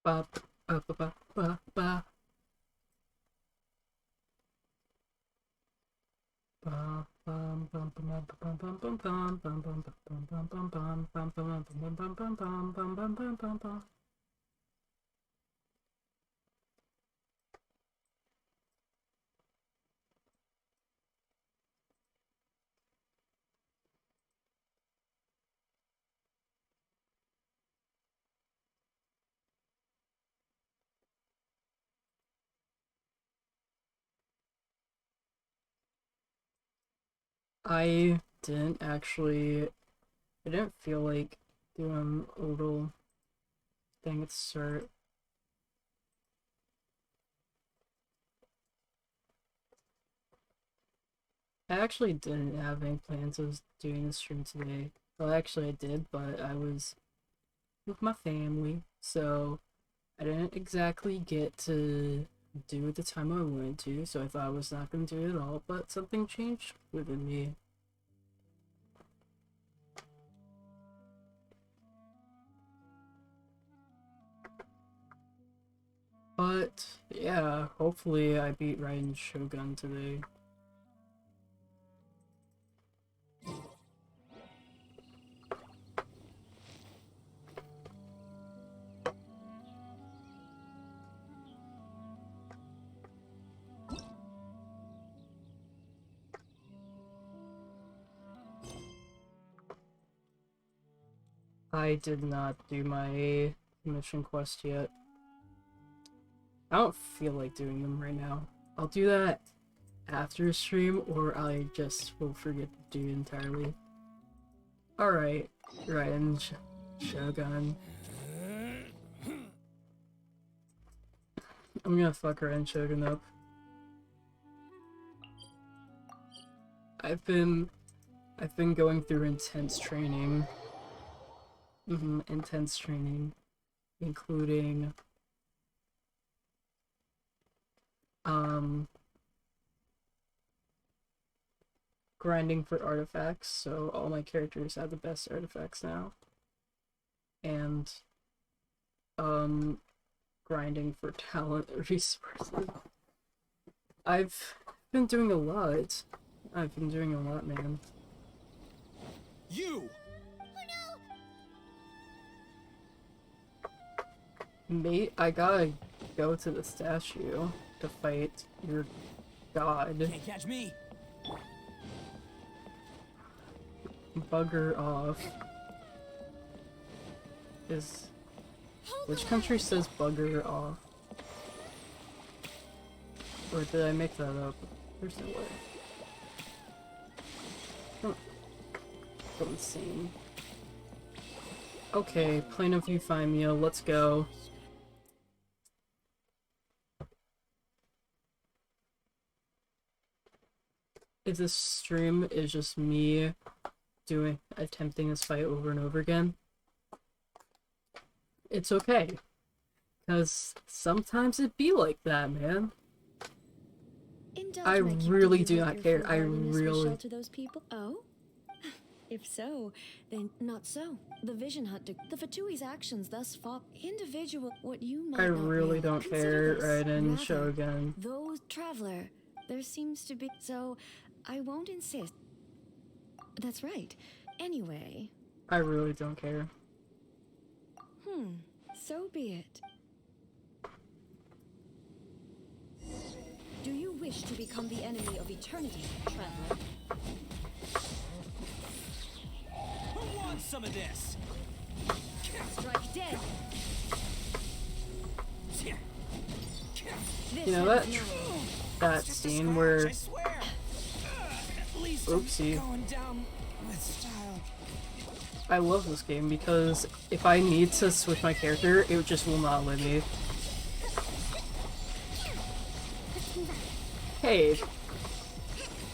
Ba, ba, ba, ba, ba, ba. I didn't actually. I didn't feel like doing a little thing at the start. I actually didn't have any plans of doing this stream today. Well, actually, I did, but I was with my family, so I didn't exactly get to do it the time I wanted to, so I thought I was not going to do it at all, but something changed within me. But, yeah, hopefully I beat Raiden Shogun today. I did not do my mission quest yet. I don't feel like doing them right now. I'll do that after a stream, or I just will forget to do it entirely. Alright, Raiden Shogun. I'm gonna fuck Raiden Shogun up. I've been going through intense training. Intense training, including grinding for artifacts, so all my characters have the best artifacts now. And grinding for talent resources. I've been doing a lot. I've been doing a lot, man. You! Mate, I gotta go to the statue to fight your god. Can't catch me! Bugger off. Which country says bugger off? Or did I make that up? There's no way. Go insane. Okay, Plane of Euphemia, let's go. If this stream is just me attempting this fight over and over again, it's okay. Because sometimes it be like that, man. I really do not care. I really... To those people? Oh? If so, then not so. The Vision Hunter, the Fatui's actions thus far, individual, what you might I not really know. don't Consider care, this. Raiden Rather, Shogun. Those traveler, there seems to be, so I won't insist. That's right. Anyway. I really don't care. So be it. Do you wish to become the enemy of eternity, traveler? Who wants some of this? Strike dead. You know that scene where... I swear. At least Oopsie. I'm going down with style. I love this game because if I need to switch my character, it just will not let me. Hey,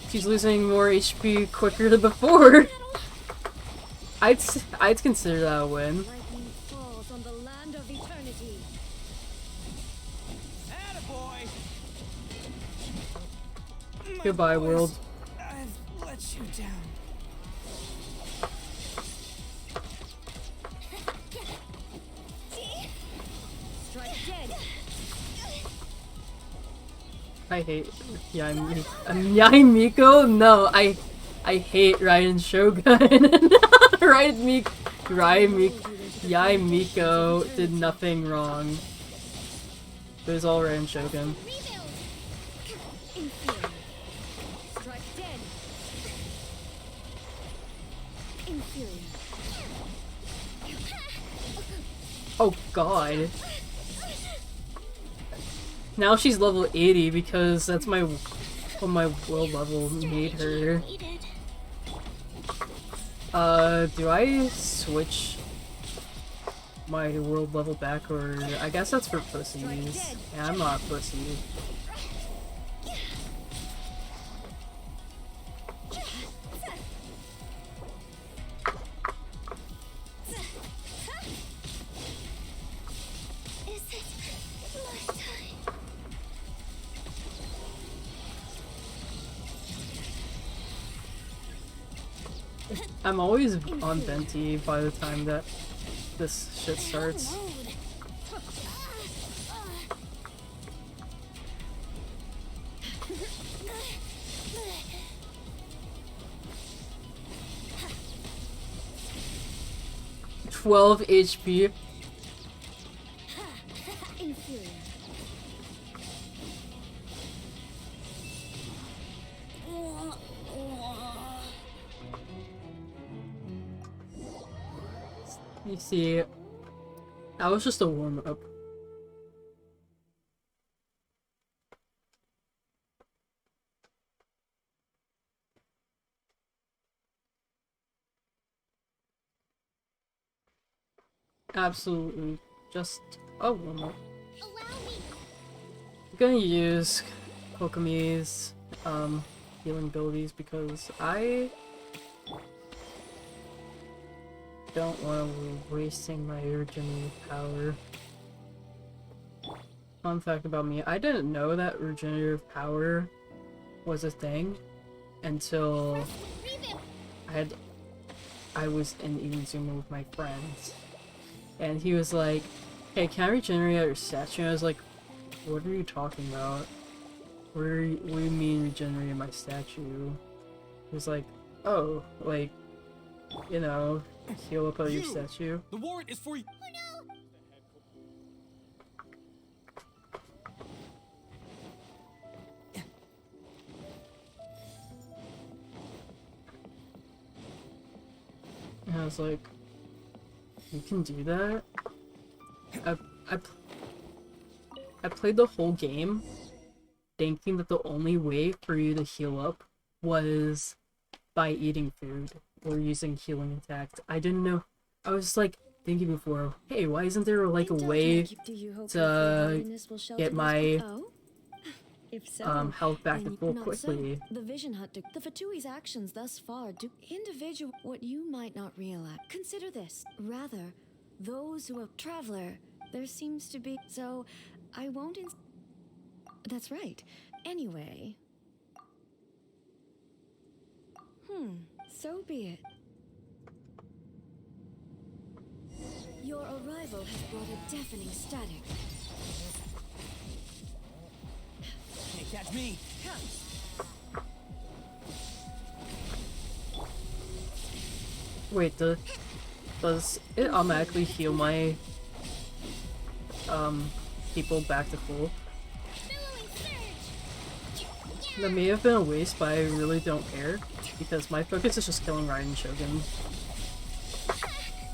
she's losing more HP quicker than before. I'd consider that a win. Lightning falls on the land of eternity. Attaboy. My Goodbye, boys, world. I've let you down. Strike I hate Yai Miko? No, I hate Ryan Shogun. Yai Miko did nothing wrong. It was all Ryan Shogun. Oh god. Now she's level 80 because that's what my world level made her. Do I switch my world level back, or I guess that's for pussies. Yeah, I'm not a pussy. I'm always on venti by the time that this shit starts. "12 HP. You see, that was just a warm-up. Absolutely just a warm-up. I'm gonna use Kokomi's healing abilities because I don't want to wasting my regenerative power. Fun fact about me, I didn't know that regenerative power was a thing until I was in Inazuma with my friends. And he was like, "Hey, can I regenerate your statue?" And I was like, "What are you talking about? What do you mean regenerate my statue?" He was like, "Oh, like, you know, heal up your statue." The warrant is for you. And I was like, "You can do that?" I played the whole game thinking that the only way for you to heal up was by eating food or using healing attacks. I didn't know. I was like thinking before, hey, why isn't there like a way to get my health back to full quickly? The Vision Hut, the Fatui's actions thus far do individual what you might not realize. Consider this. Rather, those who have traveler, there seems to be. So, I won't. That's right. Anyway. So be it. Your arrival has brought a deafening static. Can't catch me. Wait, does it automatically heal my people back to full? That may have been a waste, but I really don't care because my focus is just killing Ryan Shogun.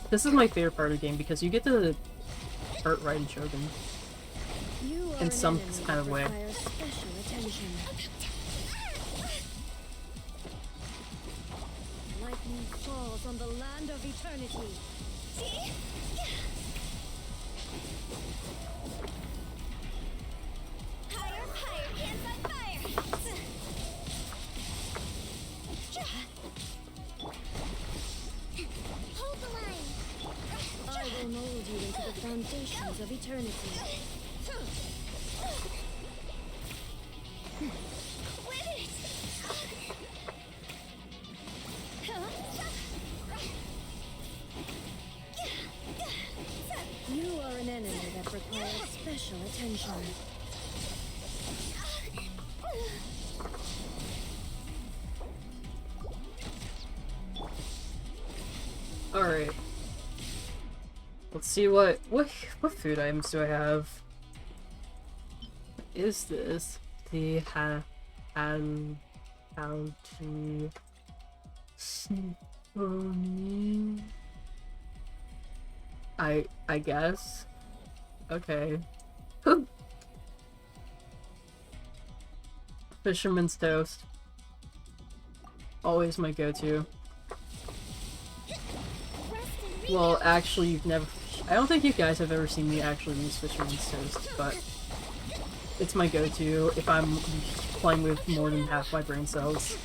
This is my favorite part of the game because you get to hurt Ryan Shogun in some kind of way. Lightning falls on the land of eternity. I will mold you into the foundations of eternity. You are an enemy that requires special attention. see what food items do I have? Is this the Algae Symphony? I guess. Okay. Fisherman's toast. Always my go-to. Well, actually, you've never... I don't think you guys have ever seen me actually use Fisherman's toast, but it's my go-to if I'm playing with more than half my brain cells.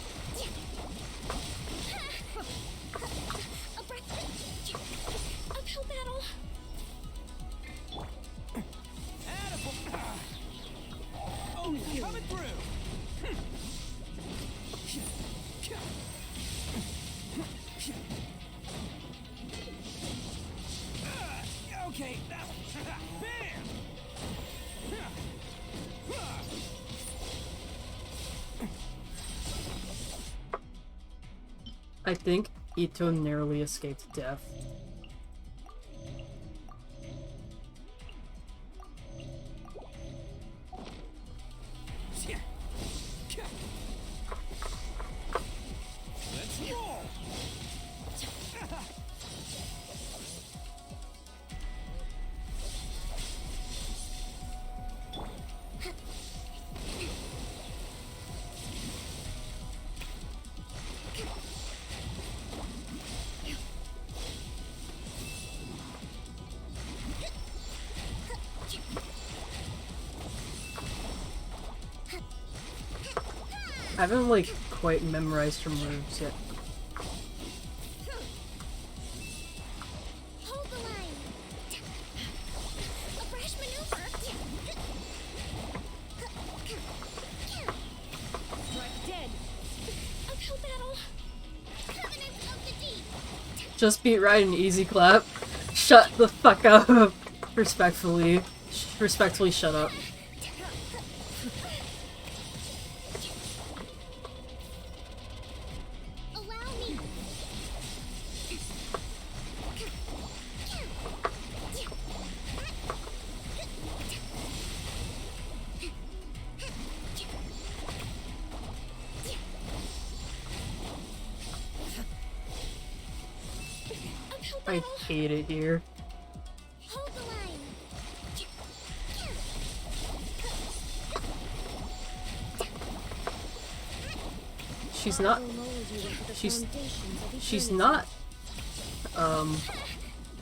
I think Ito narrowly escaped death. Let's roll. I haven't, like, quite memorized her moves yet. Hold the line. A fresh maneuver. Strike dead. Uphill battle. Covenant of the deep. Just beat Raiden, easy clap. Shut the fuck up. Respectfully. Respectfully shut up. I hate it here. Hold the line. She's not. She's not.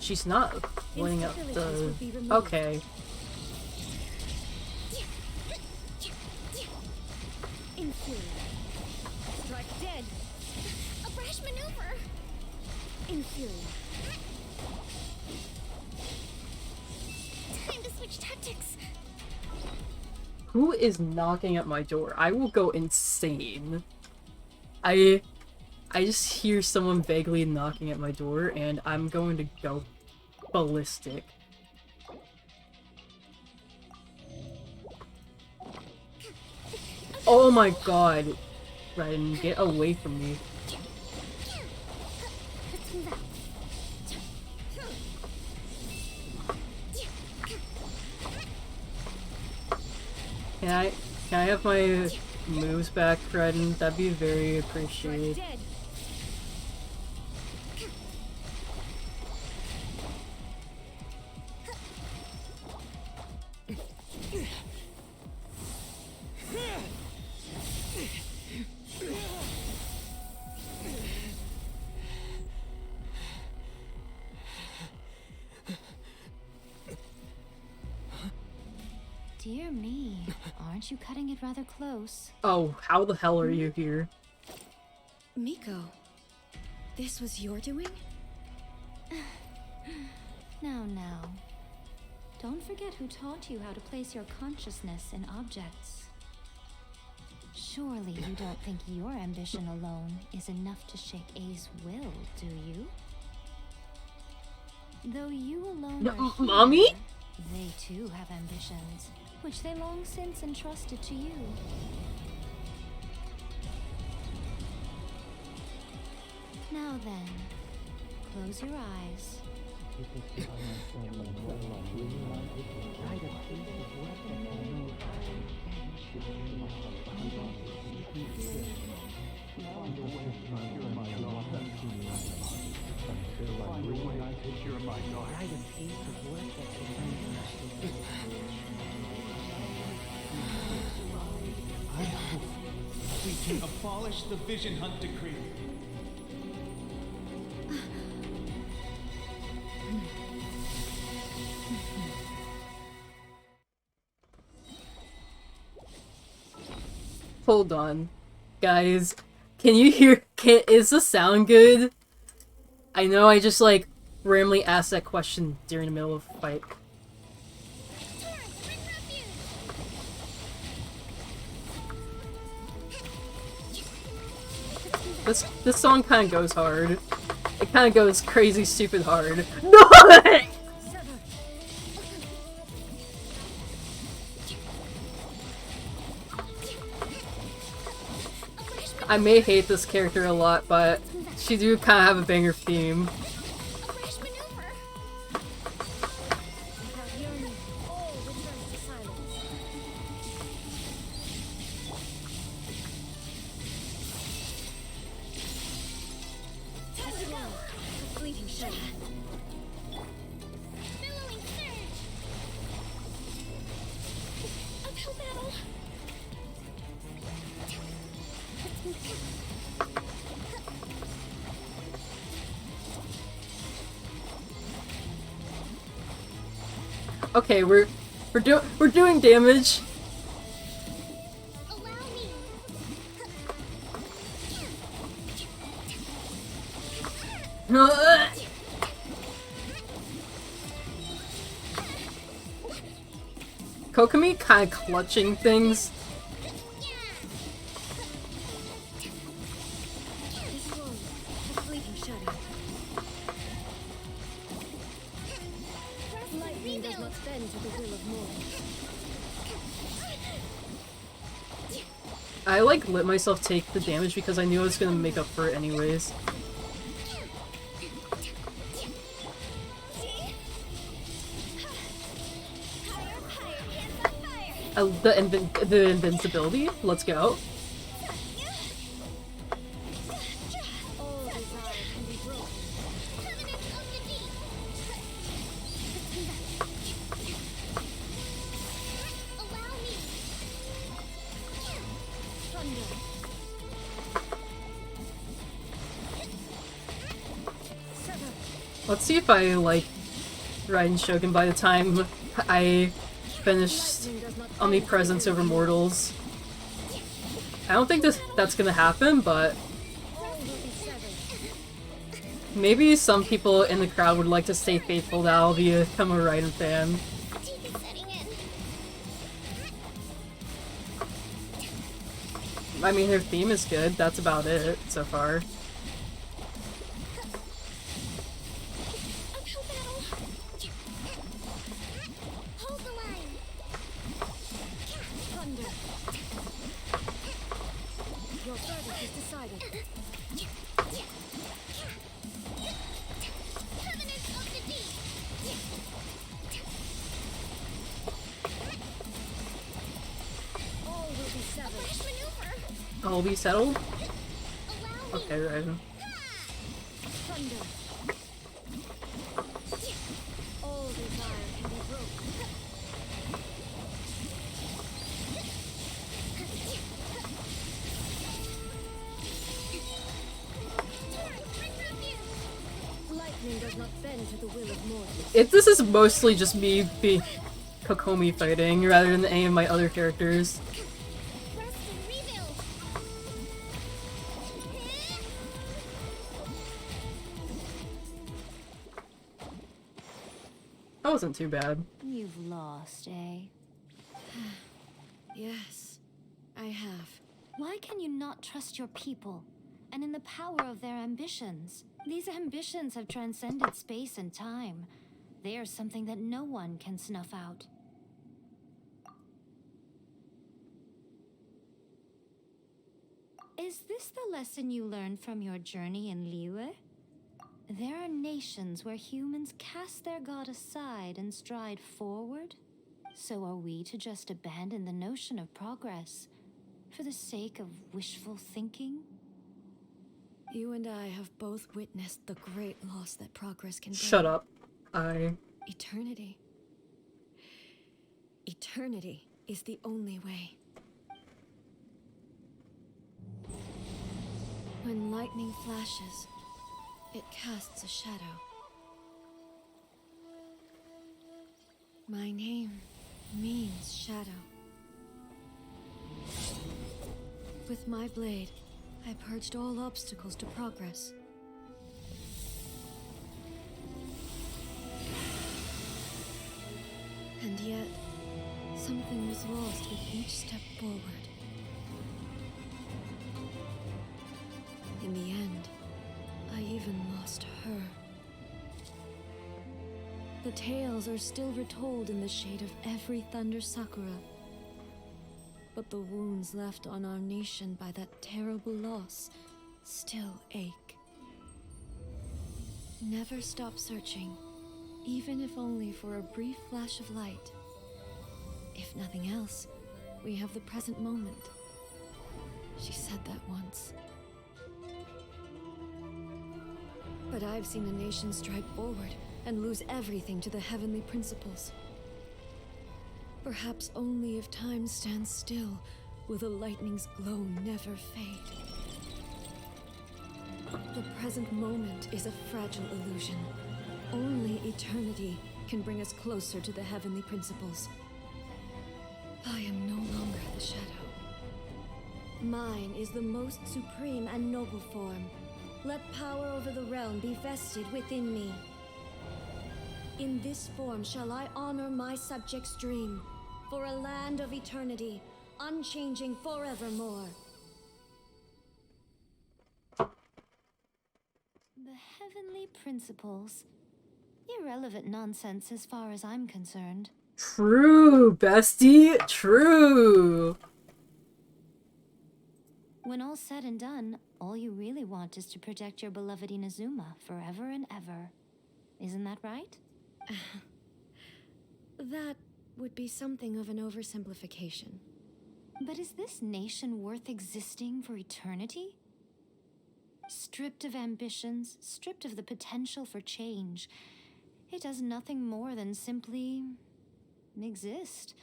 She's not pulling up the. Okay. Inferior. Strike dead. A brash maneuver. Inferior. Time to switch tactics. Who is knocking at my door? I will go insane. I just hear someone vaguely knocking at my door, and I'm going to go ballistic. Oh my god. Raiden, get away from me. Let's move out. Can I have my moves back, Raiden? That'd be very appreciated. Dead. Dear me, aren't you cutting it rather close? Oh, how the hell are you here? Miko, this was your doing? Now. Don't forget who taught you how to place your consciousness in objects. Surely you don't think your ambition alone is enough to shake A's will, do you? Though you alone are here, Mommy? they too have ambitions, which they long since entrusted to you. Now then, close your eyes I hope we can abolish the Vision Hunt decree. Hold on. Guys, can you hear- is the sound good? I know I just, like, randomly asked that question during the middle of a fight. This song kind of goes hard. It kind of goes crazy stupid hard. No! I may hate this character a lot, but she do kind of have a banger theme. Okay, we're doing damage. Kokomi kind of clutching things. I like let myself take the damage because I knew I was gonna make up for it anyways. The invincibility? Let's go. Let's see if I like Raiden Shogun by the time I finished Omnipresence over Mortals. I don't think that's gonna happen, but maybe some people in the crowd would like to stay faithful that I'll become a Raiden fan. I mean, her theme is good, that's about it so far. All be settled? Okay, Raiden. This is mostly just me being Kokomi fighting rather than any of my other characters. That wasn't too bad. You've lost, eh? Yes, I have. Why can you not trust your people and in the power of their ambitions? These ambitions have transcended space and time. They are something that no one can snuff out. Is this the lesson you learned from your journey in Liyue? There are nations where humans cast their god aside and stride forward. So are we to just abandon the notion of progress for the sake of wishful thinking? You and I have both witnessed the great loss that progress can bring. Shut up. Eternity. Eternity is the only way. When lightning flashes, it casts a shadow. My name means shadow. With my blade, I purged all obstacles to progress. And yet, something was lost with each step forward. In the end, I even lost her. The tales are still retold in the shade of every Thunder Sakura. But the wounds left on our nation by that terrible loss still ache. Never stop searching, even if only for a brief flash of light. If nothing else, we have the present moment. She said that once. But I've seen a nation stride forward and lose everything to the heavenly principles. Perhaps only if time stands still will the lightning's glow never fade. The present moment is a fragile illusion. Only eternity can bring us closer to the heavenly principles. I am no longer the shadow. Mine is the most supreme and noble form. Let power over the realm be vested within me. In this form shall I honor my subjects' dream, for a land of eternity, unchanging forevermore. The heavenly principles. Irrelevant nonsense as far as I'm concerned. True, bestie. True. When all's said and done, all you really want is to protect your beloved Inazuma forever and ever. Isn't that right? That would be something of an oversimplification. But is this nation worth existing for eternity? Stripped of ambitions, stripped of the potential for change, it does nothing more than simply exist.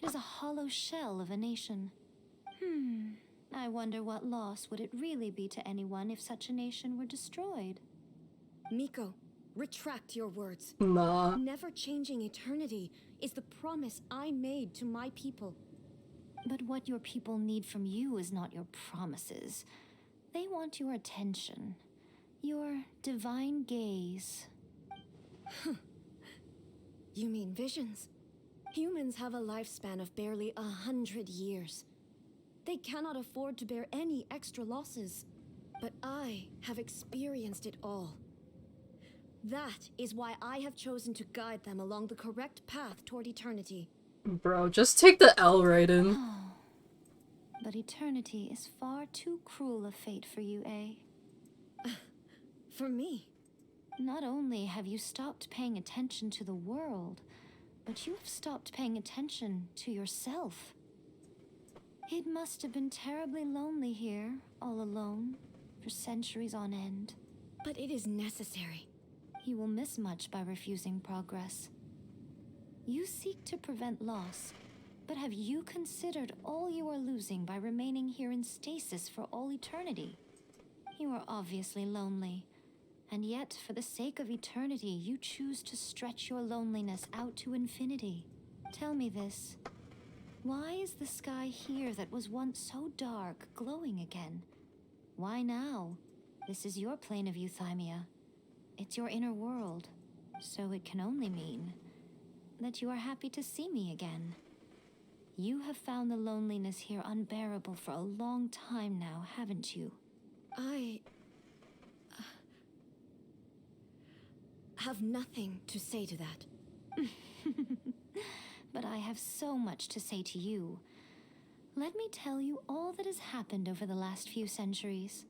It is a hollow shell of a nation. I wonder what loss would it really be to anyone if such a nation were destroyed? Miko, retract your words. Nah. Never changing eternity is the promise I made to my people. But what your people need from you is not your promises. They want your attention, your divine gaze. You mean visions? Humans have a lifespan of barely 100 years. They cannot afford to bear any extra losses. But I have experienced it all. That is why I have chosen to guide them along the correct path toward eternity. Bro, just take the L right in. But eternity is far too cruel a fate for you, eh? For me? Not only have you stopped paying attention to the world, but you have stopped paying attention to yourself. It must have been terribly lonely here, all alone, for centuries on end. But it is necessary. You will miss much by refusing progress. You seek to prevent loss, but have you considered all you are losing by remaining here in stasis for all eternity? You are obviously lonely, and yet for the sake of eternity, you choose to stretch your loneliness out to infinity. Tell me this. Why is the sky here that was once so dark glowing again? Why now? This is your plane of euthymia. It's your inner world, so it can only mean that you are happy to see me again. You have found the loneliness here unbearable for a long time now, haven't you? I have nothing to say to that. But I have so much to say to you. Let me tell you all that has happened over the last few centuries.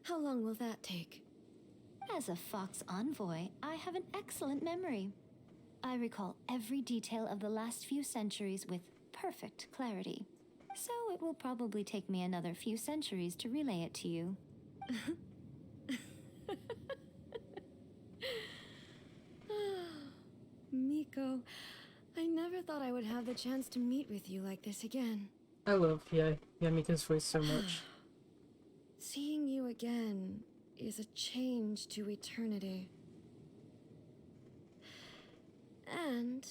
How long will that take? As a Fox envoy, I have an excellent memory. I recall every detail of the last few centuries with perfect clarity. So it will probably take me another few centuries to relay it to you. Miko, I never thought I would have the chance to meet with you like this again. I love Mika's voice so much. Seeing you again is a change to eternity. And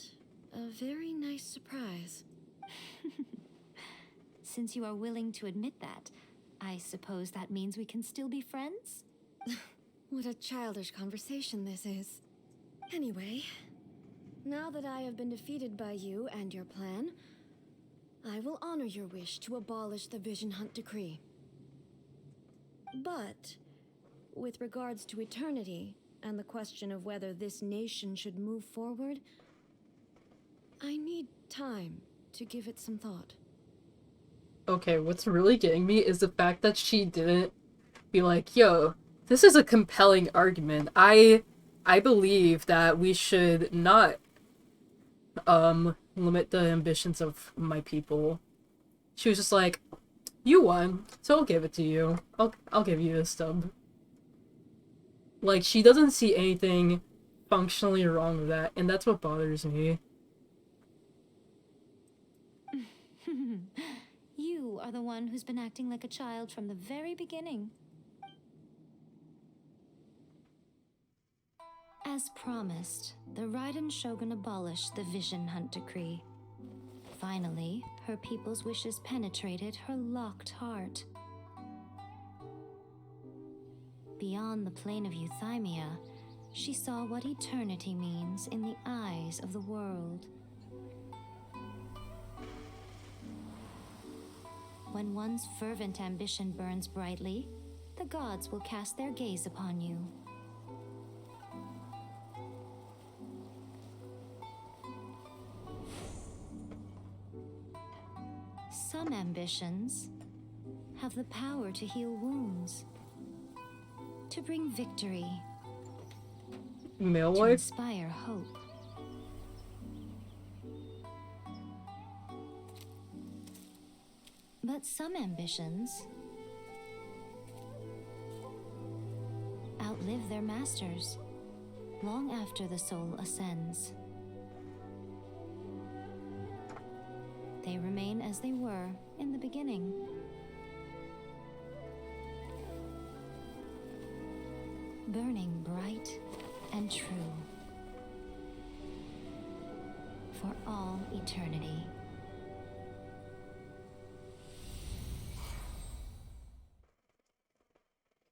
a very nice surprise. Since you are willing to admit that, I suppose that means we can still be friends? What a childish conversation this is. Anyway, now that I have been defeated by you and your plan, I will honor your wish to abolish the Vision Hunt Decree. But, with regards to eternity and the question of whether this nation should move forward, I need time to give it some thought. Okay, what's really getting me is the fact that she didn't be like, yo, this is a compelling argument. I believe that we should not limit the ambitions of my people. She was just like, you won, so I'll give it to you. I'll give you a stub. Like, she doesn't see anything functionally wrong with that, and that's what bothers me. You are the one who's been acting like a child from the very beginning. As promised, the Raiden Shogun abolished the Vision Hunt Decree. Finally, her people's wishes penetrated her locked heart. Beyond the plane of Euthymia, she saw what eternity means in the eyes of the world. When one's fervent ambition burns brightly, the gods will cast their gaze upon you. Some ambitions have the power to heal wounds, to bring victory, Male to wife? inspire hope. But some ambitions outlive their masters long after the soul ascends. They remain as they were in the beginning. Burning bright and true for all eternity.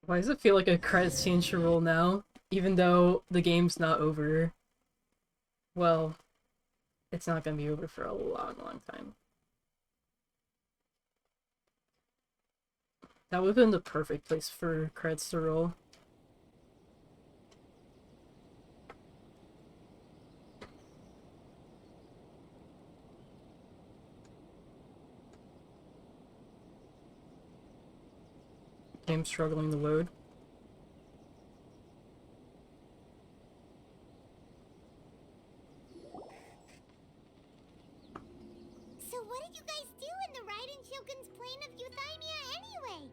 Why does it feel like a credit scene should roll now? Even though the game's not over. Well, it's not gonna be over for a long, long time. That would have been the perfect place for credits to roll. Game struggling to load. So what did you guys do in the Raiden Shogun's plane of Euthymia anyway?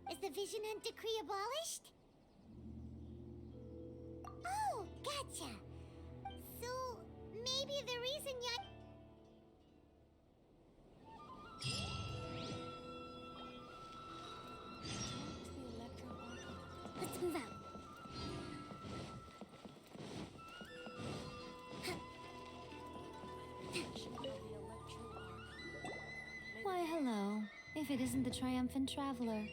Is the Vision Hunt Decree abolished? Oh, gotcha. So maybe the reason Let's move out. Why, hello, if it isn't the triumphant traveler.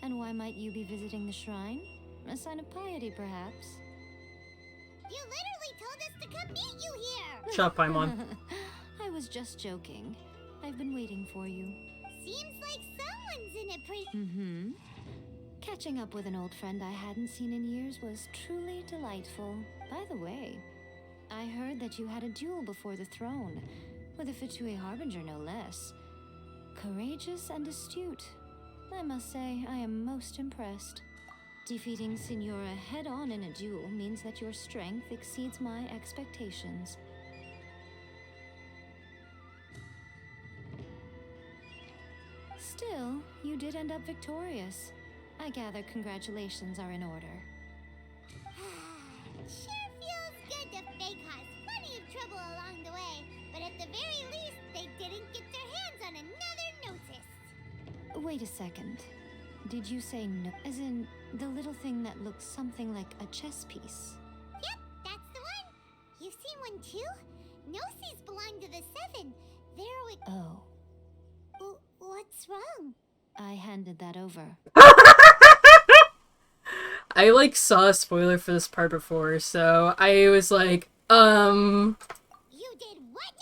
And why might you be visiting the shrine? A sign of piety, perhaps? You literally told us to come meet you here! Shut up, Paimon. I was just joking. I've been waiting for you. Seems like someone's in it pretty. Mm-hmm. Catching up with an old friend I hadn't seen in years was truly delightful. By the way, I heard that you had a duel before the throne, with a Fatui Harbinger no less. Courageous and astute. I must say, I am most impressed. Defeating Signora head-on in a duel means that your strength exceeds my expectations. Still, you did end up victorious. I gather congratulations are in order. Sure feels good to fake cause plenty of trouble along the way, but at the very least, they didn't get their hands on another notice. Wait a second. Did you say no? As in, the little thing that looks something like a chess piece? Yep, that's the one. You've seen one too? Gnosis belong to the Seven. They're with... Oh, What's wrong? I handed that over. I like saw a spoiler for this part before, so I was like, You did what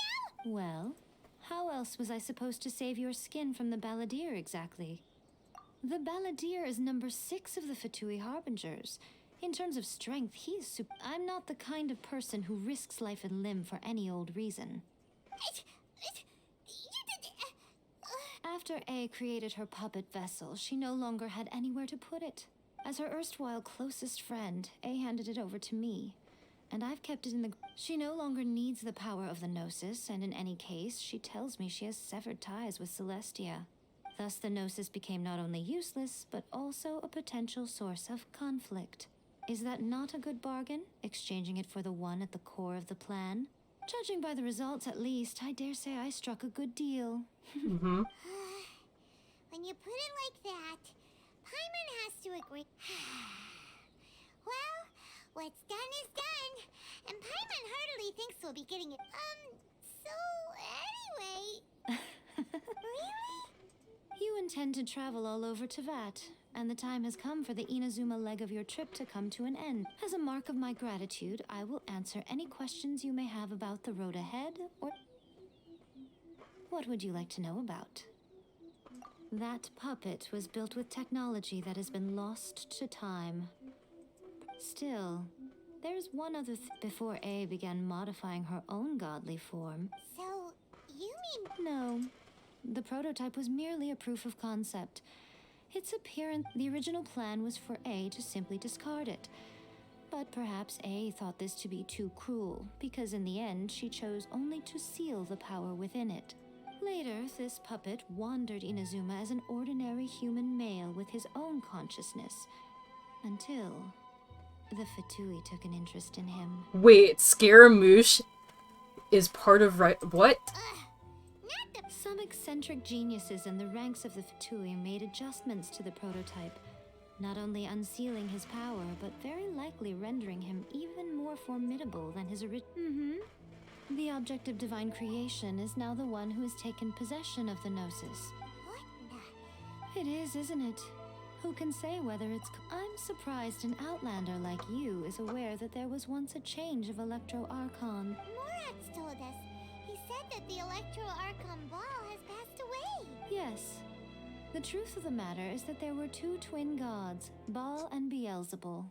now? Well, how else was I supposed to save your skin from the Balladeer exactly? The Balladeer is number 6 of the Fatui Harbingers. In terms of strength, he's I'm not the kind of person who risks life and limb for any old reason. After A created her puppet vessel, she no longer had anywhere to put it. As her erstwhile closest friend, A handed it over to me. And I've kept it in the... She no longer needs the power of the Gnosis, and in any case, she tells me she has severed ties with Celestia. Thus, the Gnosis became not only useless, but also a potential source of conflict. Is that not a good bargain, exchanging it for the one at the core of the plan? Judging by the results, at least, I dare say I struck a good deal. mm-hmm. When you put it like that, Paimon has to agree. Well, what's done is done, and Paimon heartily thinks we'll be getting it. So anyway... Really? You intend to travel all over Teyvat, and the time has come for the Inazuma leg of your trip to come to an end. As a mark of my gratitude, I will answer any questions you may have about the road ahead, or... What would you like to know about? That puppet was built with technology that has been lost to time. Still, there's one other before A began modifying her own godly form. So, you mean... No. The prototype was merely a proof of concept. Its appearance... The original plan was for A to simply discard it. But perhaps A thought this to be too cruel, because in the end she chose only to seal the power within it. Later, this puppet wandered Inazuma as an ordinary human male with his own consciousness, until the Fatui took an interest in him. Wait, Scaramouche is part of what? Not the... Some eccentric geniuses in the ranks of the Fatui made adjustments to the prototype, not only unsealing his power, but very likely rendering him even more formidable than his original... The object of divine creation is now the one who has taken possession of the Gnosis. What the... It is, isn't it? Who can say whether it's... I'm surprised an outlander like you is aware that there was once a change of Electro Archon. Morat's told us. He said that the Electro Archon Ball has passed away. Yes. The truth of the matter is that there were 2 twin gods, Baal and Beelzebul.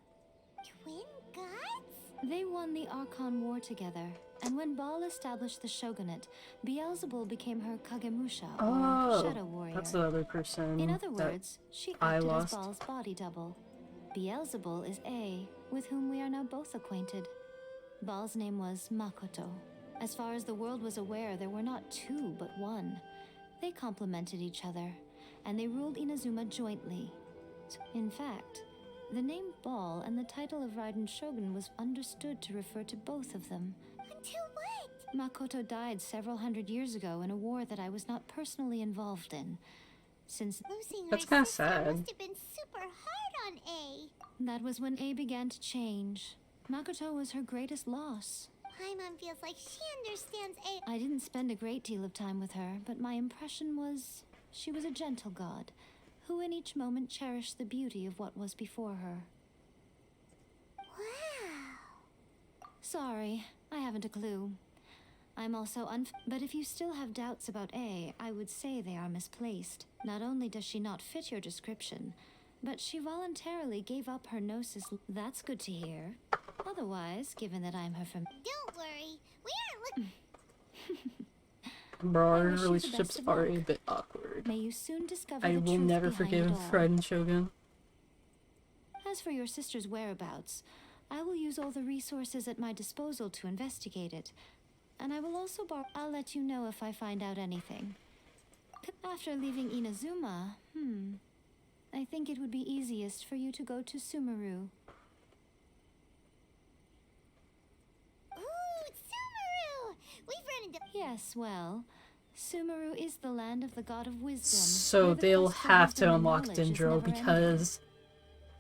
Twin gods? They won the Archon War together, and when Baal established the shogunate, Beelzebul became her Kagemusha, or Shadow Warrior. That's the other person. In other words, she I acted lost. as Baal's body double. Beelzebul is A, with whom we are now both acquainted. Baal's name was Makoto. As far as the world was aware, there were not 2, but 1. They complemented each other, and they ruled Inazuma jointly. In fact, the name Baal and the title of Raiden Shogun was understood to refer to both of them. Until what? Makoto died several hundred years ago in a war that I was not personally involved in. Since Losing That's her kinda sister sad. must have been super hard on A. that was when A began to change. Makoto was her greatest loss. Paimon feels like she understands A. I didn't spend a great deal of time with her, but my impression was she was a gentle god, who in each moment cherished the beauty of what was before her. Wow. Sorry, I haven't a clue. I'm also but if you still have doubts about A, I would say they are misplaced. Not only does she not fit your description, but she voluntarily gave up her gnosis. That's good to hear. Otherwise, given that I'm her Don't worry. We aren't looking... Bro, our I wish you the relationships best of are a luck. bit awkward. May you soon discover I the will truth never behind forgive it all. Fred and Shogun. As for your sister's whereabouts, I will use all the resources at my disposal to investigate it. And I will also I'll let you know if I find out anything. After leaving Inazuma, I think it would be easiest for you to go to Sumeru. Ooh, Sumeru! We've run into... Yes, well, Sumeru is the land of the god of wisdom. So where the they'll quest for have wisdom to and unlock knowledge is Dendro never-ending. because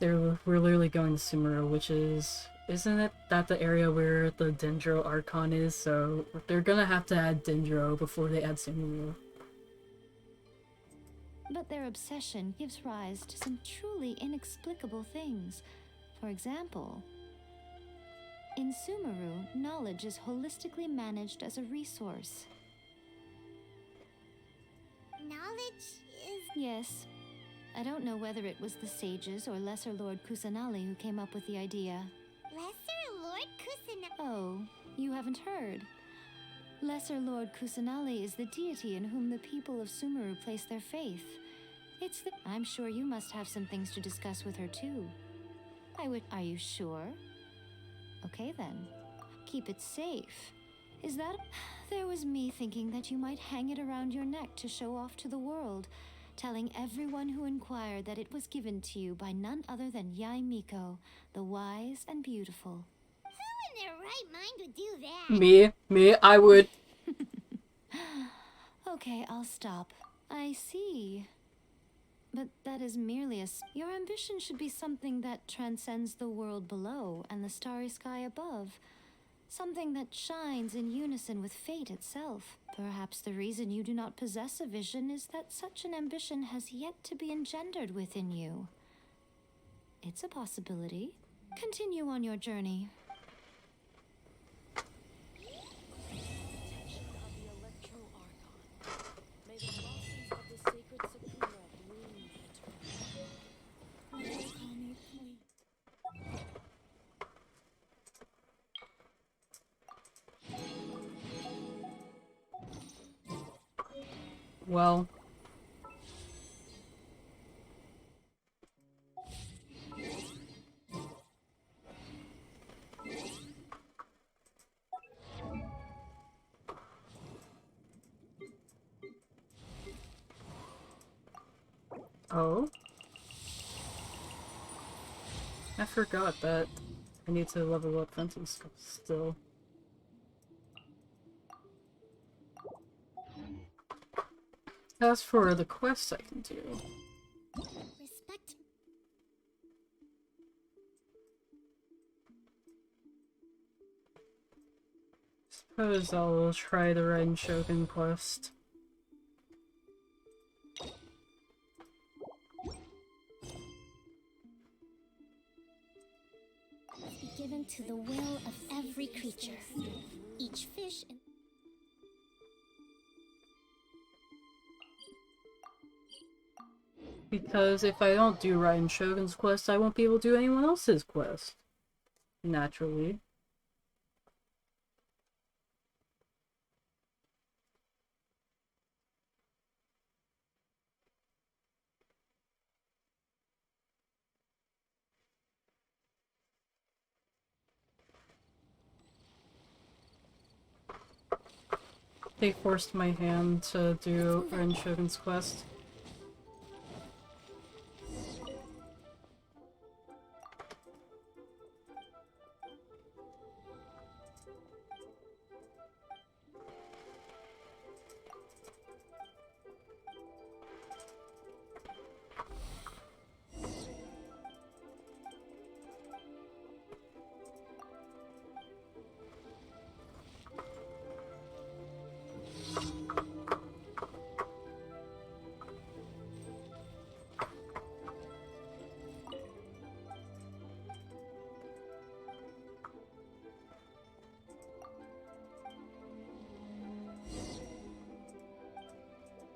we're literally going to Sumeru, which is... Isn't it that the area where the Dendro Archon is? So they're gonna have to add Dendro before they add Sumeru. But their obsession gives rise to some truly inexplicable things. For example, in Sumeru, knowledge is holistically managed as a resource. Knowledge is... Yes. I don't know whether it was the sages or Lesser Lord Kusanali who came up with the idea. Lesser Lord Kusana... Oh, you haven't heard. Lesser Lord Kusanali is the deity in whom the people of Sumeru place their faith. I'm sure you must have some things to discuss with her too. Are you sure? Okay then. Keep it safe. Is that... There was me thinking that you might hang it around your neck to show off to the world, telling everyone who inquired that it was given to you by none other than Yai Miko, the wise and beautiful. Who in their right mind would do that? Me, I would. Okay, I'll stop. I see. But that is merely your ambition should be something that transcends the world below and the starry sky above. Something that shines in unison with fate itself. Perhaps the reason you do not possess a vision is that such an ambition has yet to be engendered within you. It's a possibility. Continue on your journey. Well... Oh? I forgot that I need to level up fencing skills still. As for the quests I can do... Respect... Suppose I'll try the Raiden Shogun quest. Be given to the will of every creature. Each fish and... Because if I don't do Raiden Shogun's quest, I won't be able to do anyone else's quest. Naturally. They forced my hand to do Raiden Shogun's quest.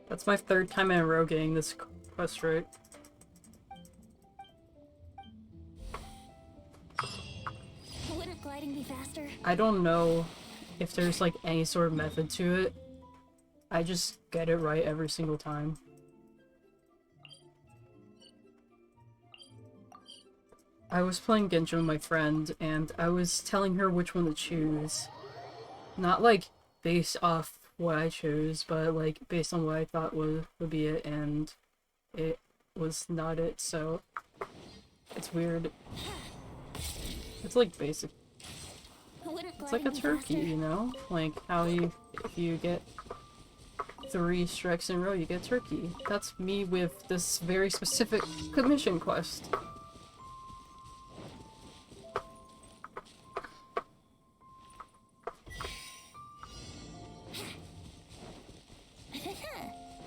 That's my third time in a row getting this quest right. Wouldn't gliding be faster? I don't know if there's like any sort of method to it. I just get it right every single time. I was playing Genshin with my friend, and I was telling her which one to choose. Not, like, based off what I chose, but, like, based on what I thought would be it, and it was not it, so it's weird. It's, like, basic. It's like a turkey, you know? Like, how you, if you get 3 strikes in a row, you get turkey. That's me with this very specific commission quest.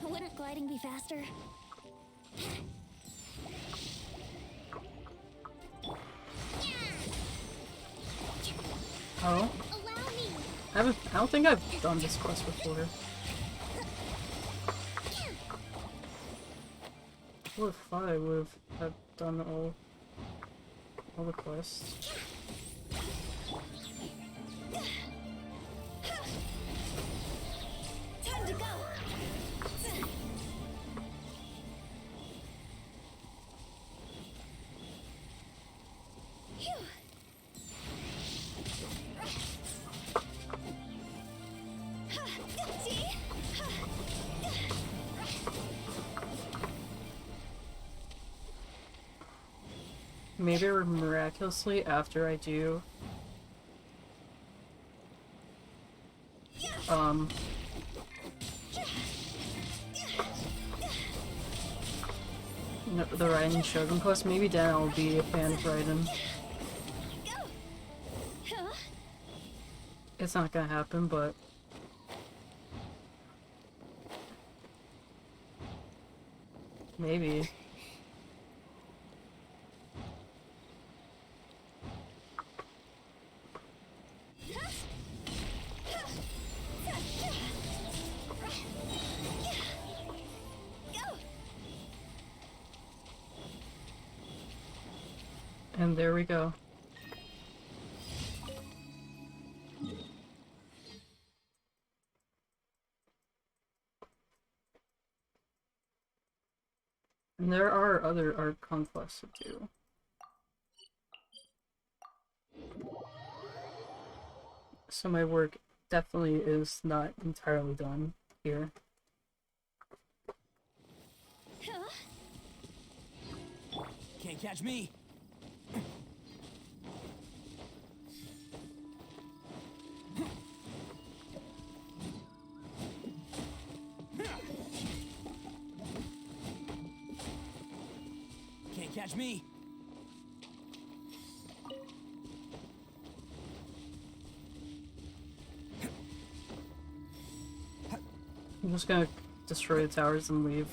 Wouldn't gliding be faster? Oh? Allow me. I don't think I've done this quest before. I would have thought I would have done all the quests. Time to go! Phew. See? Maybe miraculously after I do no, the Raiden Shogun quest, maybe then I'll be a fan of Raiden. Huh? It's not gonna happen, but maybe. And there we go. And there are other art conquests to do. So my work definitely is not entirely done here. Huh? Can't catch me. Can't catch me. I'm just gonna destroy the towers and leave,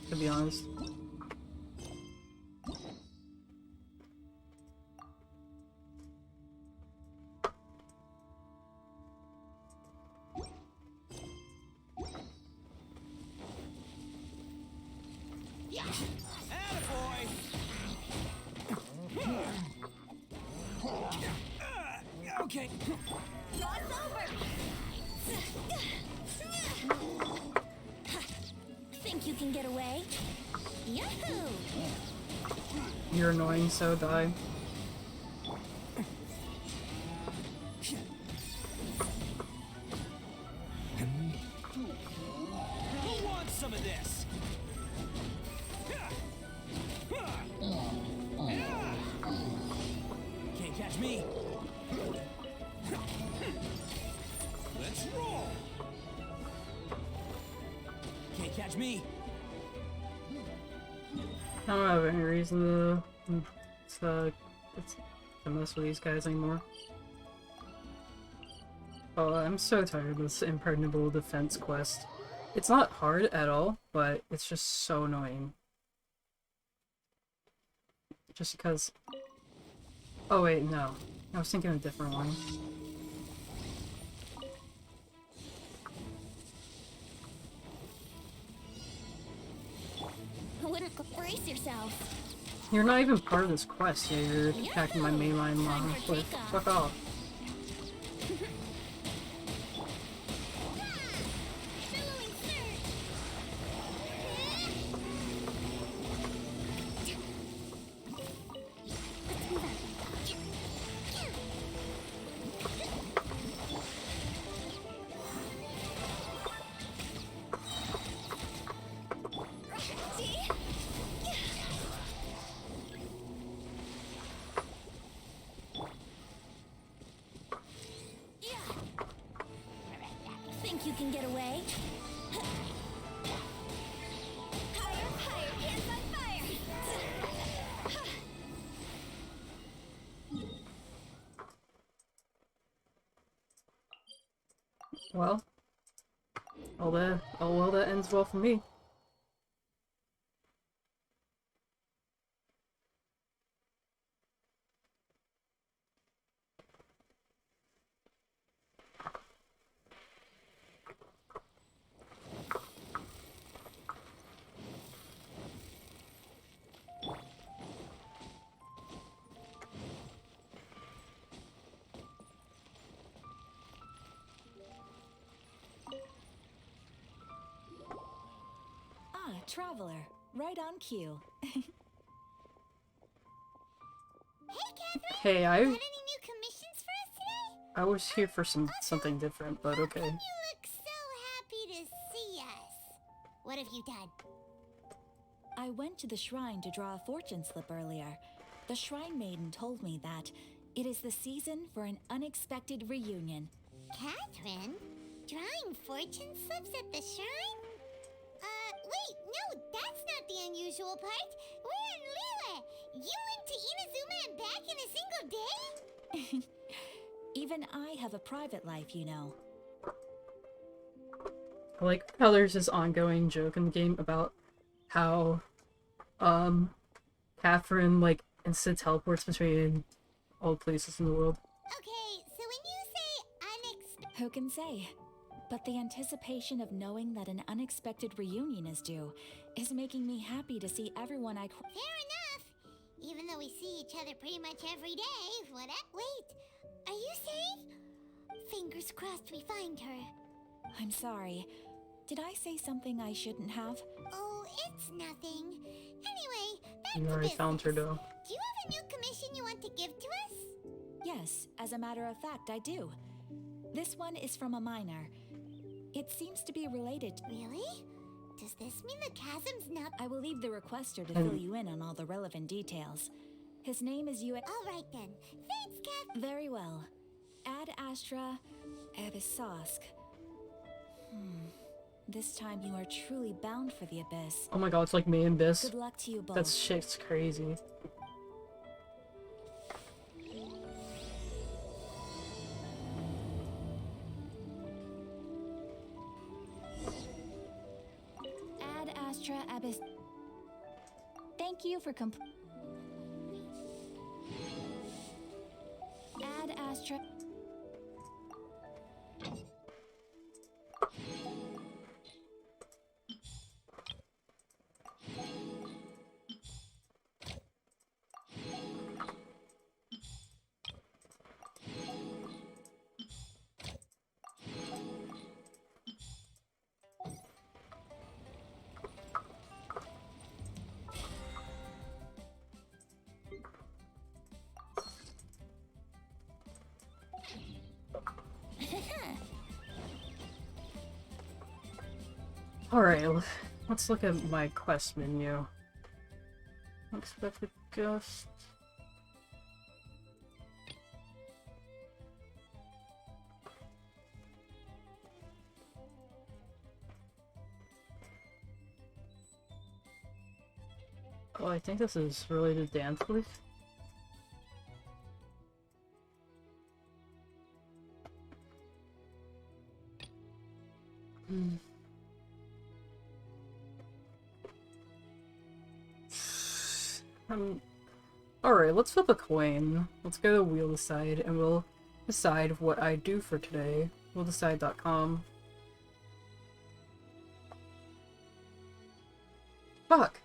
to be honest. Attaboy! Okay. Think you can get away? Yahoo! You're annoying, so die. Who wants some of this? Can't catch me. Let's roll. Can't catch me. I don't have any reason to mess with these guys anymore. Oh, I'm so tired of this impregnable defense quest. It's not hard at all, but it's just so annoying. Just because... Oh wait, no. I was thinking of a different one. Wouldn't brace yourself. You're not even part of this quest, yeah, you're attacking my mainline line. Fuck off. Billowing surge. Let's you can get away? Higher, higher, hands on fire! Well, well, that ends well for me. Traveler, right on cue. Hey, Catherine! Hey, Got any new commissions for us today? I was here for something different, but okay. You look so happy to see us. What have you done? I went to the shrine to draw a fortune slip earlier. The shrine maiden told me that it is the season for an unexpected reunion. Catherine? Drawing fortune slips at the shrine? Wait, no, that's not the unusual part. We're in Liyue. You went to Inazuma and back in a single day? Even I have a private life, you know. I like how there's this ongoing joke in the game about how, Catherine, like, instant teleports between all places in the world. Okay, so when you say unexpected... Who can say? But the anticipation of knowing that an unexpected reunion is due is making me happy to see everyone I... Fair enough. Even though we see each other pretty much every day. Wait, are you safe? Fingers crossed we find her. I'm sorry. Did I say something I shouldn't have? Oh, it's nothing. Anyway, back You to already found her, business. though. Do you have a new commission you want to give to us? Yes, as a matter of fact, I do. This one is from a miner. It seems to be related. Really? Does this mean the chasm's not... I will leave the requester to fill you in on all the relevant details. His name is All right then. Thanks, Cat. Very well. Ad Astra Abyssosque. This time you are truly bound for the abyss. Oh my god, it's like me and Biss. Good luck to you both. That shit's crazy. Ad Astra Abyss. Thank you for Ad Astra. Alright, let's look at my quest menu. Unexpected ghost. Oh, I think this is related to Dance Leaf. Alright, let's flip a coin. Let's go to Wheel Decide, and we'll decide what I do for today. WheelDecide.com. Fuck!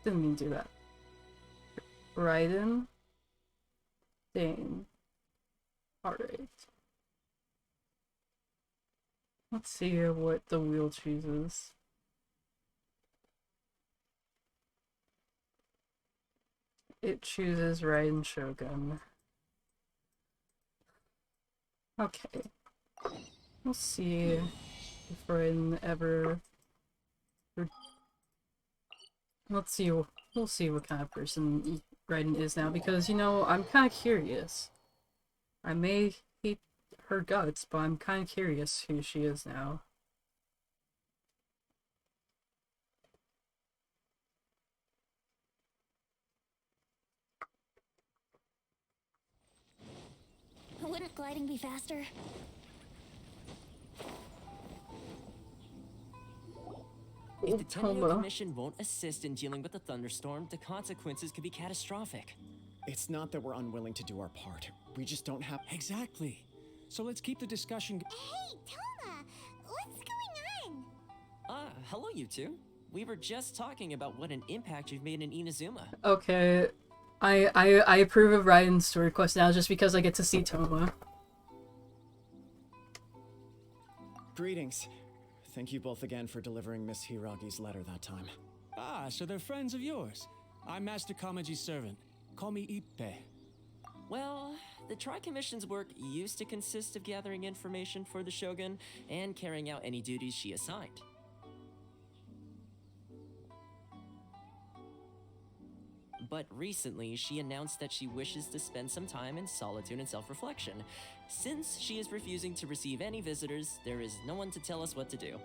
Didn't mean to do that. Raiden. Dane. Alright. Let's see what the wheel chooses. It chooses Raiden Shogun. Okay. We'll see if Raiden ever... We'll see what kind of person Raiden is now, because, you know, I'm kind of curious. I may hate her guts, but I'm kind of curious who she is now. gliding be faster? If the Tenryo Toma. Commission won't assist in dealing with the thunderstorm, the consequences could be catastrophic. It's not that we're unwilling to do our part. We just don't have. Exactly. So let's keep the discussion. Hey, Toma! What's going on? Hello you two. We were just talking about what an impact you've made in Inazuma. Okay. I approve of Ryan's story quest now just because I get to see Toma. Greetings. Thank you both again for delivering Miss Hiragi's letter that time. Ah, so they're friends of yours. I'm Master Kamaji's servant. Call me Ippe. Well, the Tri-Commission's work used to consist of gathering information for the Shogun and carrying out any duties she assigned. But recently, she announced that she wishes to spend some time in solitude and self-reflection. Since she is refusing to receive any visitors, there is no one to tell us what to do.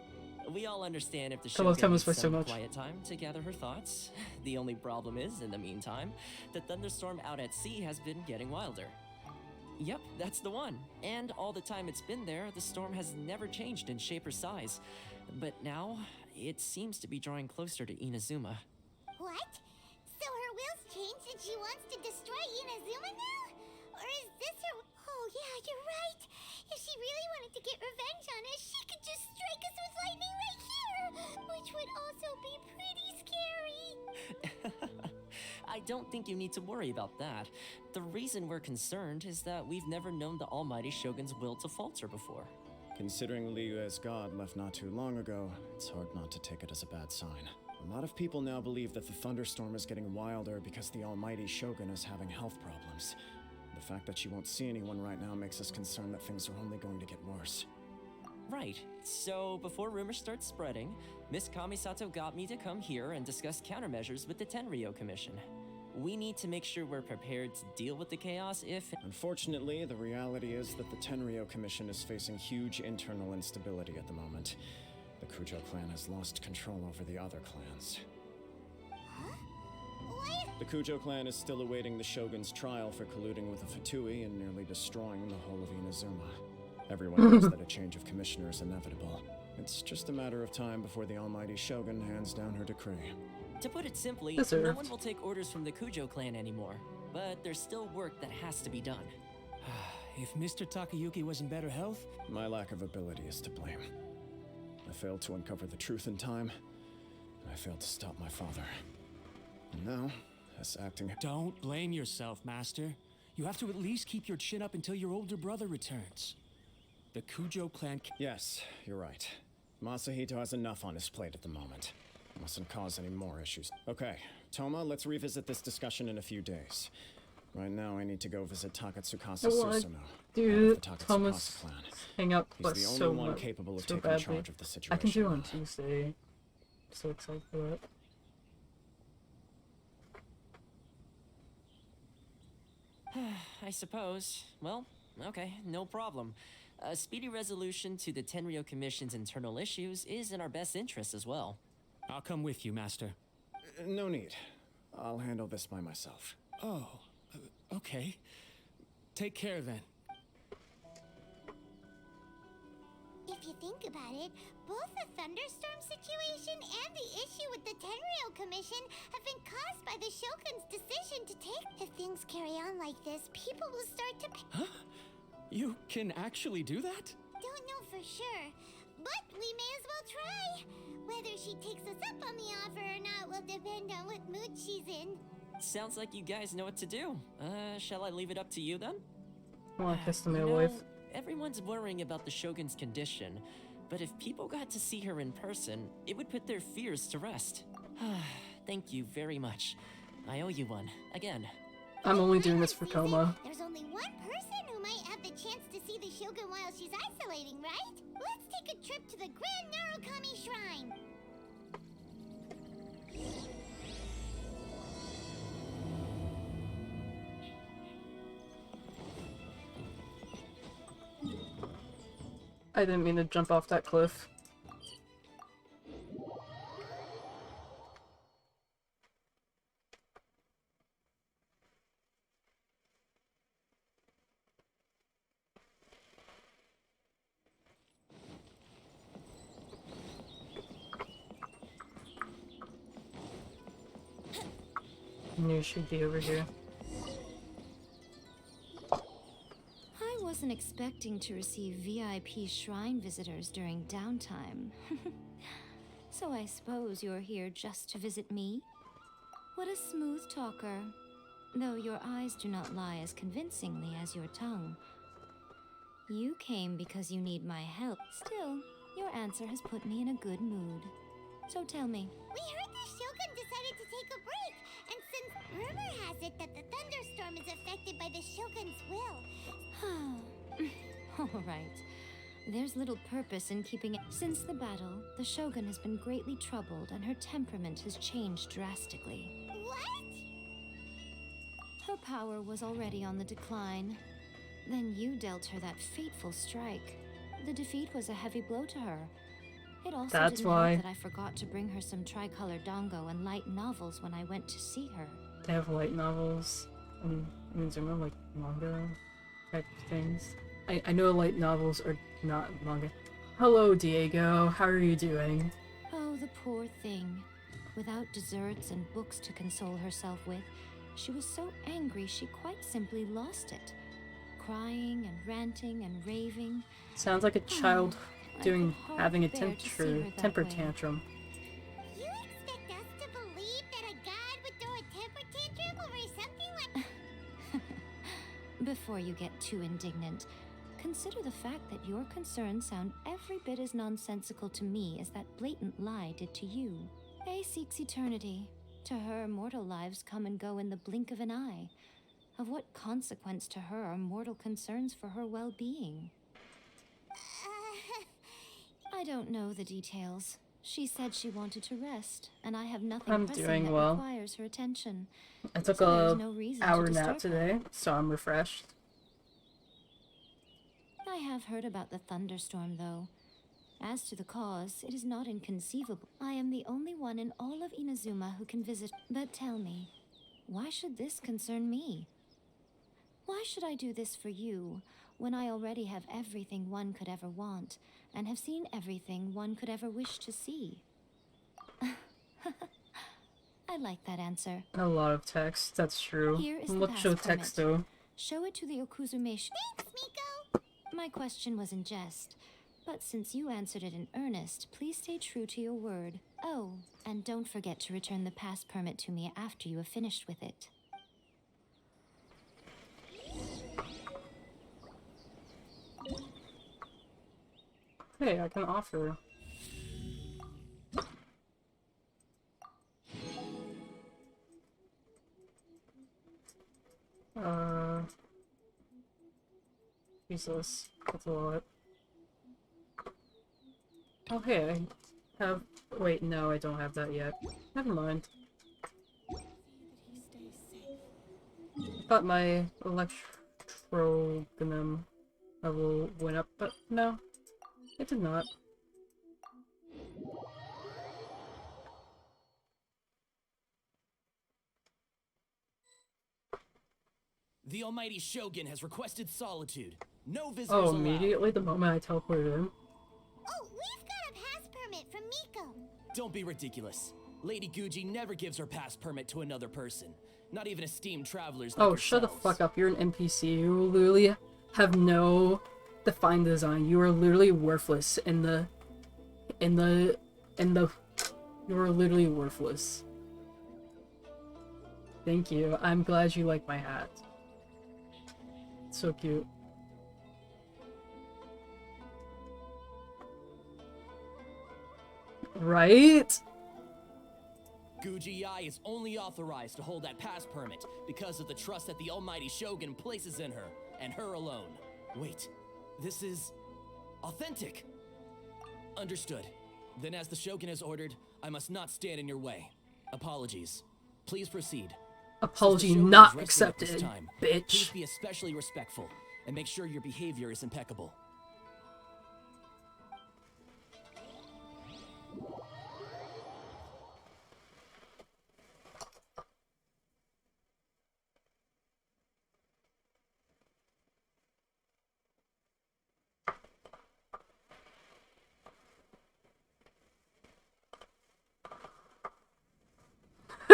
We all understand if the I love Shogun Thomas needs so some much. quiet time to gather her thoughts. The only problem is, in the meantime, the thunderstorm out at sea has been getting wilder. Yep, that's the one. And all the time it's been there, the storm has never changed in shape or size. But now, it seems to be drawing closer to Inazuma. What? So her will's changed and she wants to destroy Inazuma now? Or is this her... Oh yeah, you're right. If she really wanted to get revenge on us, she could just strike us with lightning right here, which would also be pretty scary. I don't think you need to worry about that. The reason we're concerned is that we've never known the Almighty Shogun's will to falter before. Considering Liu as god left not too long ago, it's hard not to take it as a bad sign. A lot of people now believe that the thunderstorm is getting wilder because the almighty Shogun is having health problems. The fact that she won't see anyone right now makes us concerned that things are only going to get worse. Right. So, before rumors start spreading, Miss Kamisato got me to come here and discuss countermeasures with the Tenryo Commission. We need to make sure we're prepared to deal with the chaos if... Unfortunately, the reality is that the Tenryo Commission is facing huge internal instability at the moment. The Kujo clan has lost control over the other clans. What? The Kujo clan is still awaiting the Shogun's trial for colluding with the Fatui and nearly destroying the whole of Inazuma. Everyone knows that a change of commissioner is inevitable. It's just a matter of time before the almighty Shogun hands down her decree. To put it simply, Deserved. no one will take orders from the Kujo clan anymore. But there's still work that has to be done. If Mr. Takayuki was in better health, My lack of ability is to blame. I failed to uncover the truth in time, and I failed to stop my father. And now, as acting... don't blame yourself, Master. You have to at least keep your chin up until your older brother returns. The Kujo clan... Yes, you're right. Masahito has enough on his plate at the moment. Mustn't cause any more issues. Okay, Toma, let's revisit this discussion in a few days. Right now, I need to go visit Takatsukasa I wanna Susumu, do head of the Takatsukasa Thomas clan. hang up He's but the only so one much, capable of so taking badly. charge of the situation. I can do on Tuesday. So excited for that. I suppose. Well, okay, no problem. A speedy resolution to the Tenryo Commission's internal issues is in our best interest as well. I'll come with you, Master. No need. I'll handle this by myself. Oh, okay. Take care then. If you think about it, both the thunderstorm situation and the issue with the Tenryo Commission have been caused by the Shogun's decision to take... If things carry on like this, people will start to... Huh? You can actually do that? Don't know for sure, but we may as well try. Whether she takes us up on the offer or not will depend on what mood she's in. Sounds like you guys know what to do. Shall I leave it up to you then? I want to kiss the You male know, wife. everyone's worrying about the Shogun's condition, but if people got to see her in person, it would put their fears to rest. Thank you very much. I owe you one, again. I'm only doing this for Toma. There's only one person who might have the chance to see the Shogun while she's isolating, right? Let's take a trip to the Grand Narukami Shrine. I didn't mean to jump off that cliff. knew she'd be over here. I wasn't expecting to receive VIP shrine visitors during downtime. So I suppose you're here just to visit me? What a smooth talker. Though your eyes do not lie as convincingly as your tongue. You came because you need my help. Still, your answer has put me in a good mood. So tell me. We heard the Shogun decided to take a break, and since rumor has it that the thunderstorm is affected by the Shogun's will. All right. There's little purpose in keeping it. Since the battle, the Shogun has been greatly troubled and her temperament has changed drastically. What? Her power was already on the decline. Then you dealt her that fateful strike. The defeat was a heavy blow to her. It also That's didn't why. help that I forgot to bring her some tricolor dango and light novels when I went to see her. They have light novels and Inazuma, like manga type things. I know light novels are not manga. Hello, Diego. How are you doing? Oh, the poor thing. Without desserts and books to console herself with, she was so angry she quite simply lost it. Crying and ranting and raving. Sounds like a child I doing could hardly having a bear to see her that temper way. tantrum. You expect us to believe that a god would throw a temper tantrum over something like... Before you get too indignant, consider the fact that your concerns sound every bit as nonsensical to me as that blatant lie did to you. A seeks eternity. To her, mortal lives come and go in the blink of an eye. Of what consequence to her are mortal concerns for her well-being? I don't know the details. She said she wanted to rest, and I have nothing I'm pressing doing that well. requires her attention. I took So there's a no reason to hour disturb nap her. today, so I'm refreshed. I have heard about the thunderstorm, though. As to the cause, it is not inconceivable. I am the only one in all of Inazuma who can visit. But tell me, why should this concern me? Why should I do this for you, when I already have everything one could ever want, and have seen everything one could ever wish to see? I like that answer. A lot of text, that's true. Here is the Look, show pass text permit. though. Show it to the Okuzume. Thanks, Miko! My question was in jest, but since you answered it in earnest, please stay true to your word. Oh, and don't forget to return the pass permit to me after you have finished with it. Hey, I can offer. Jesus, that's a lot. Oh hey, I have... Wait, no, I don't have that yet. Never mind. I thought my electrogonum level went up, but no, it did not. The almighty Shogun has requested solitude. No visitors Oh, allowed. immediately the moment I teleported in. Oh, we've got a pass permit from Miko. Don't be ridiculous. Lady Guji never gives her pass permit to another person. Not even esteemed travelers like Oh, yourselves. shut the fuck up. You're an NPC. You literally have no defined design. You are literally worthless you are literally worthless. Thank you. I'm glad you like my hat. It's so cute. Right? Guji Ai is only authorized to hold that pass permit because of the trust that the almighty Shogun places in her, and her alone. Wait, this is... authentic! Understood. Then as the Shogun has ordered, I must not stand in your way. Apologies. Please proceed. Apology Since the Shogun not is resting at this accepted, time, Please bitch. be especially respectful, and make sure your behavior is impeccable.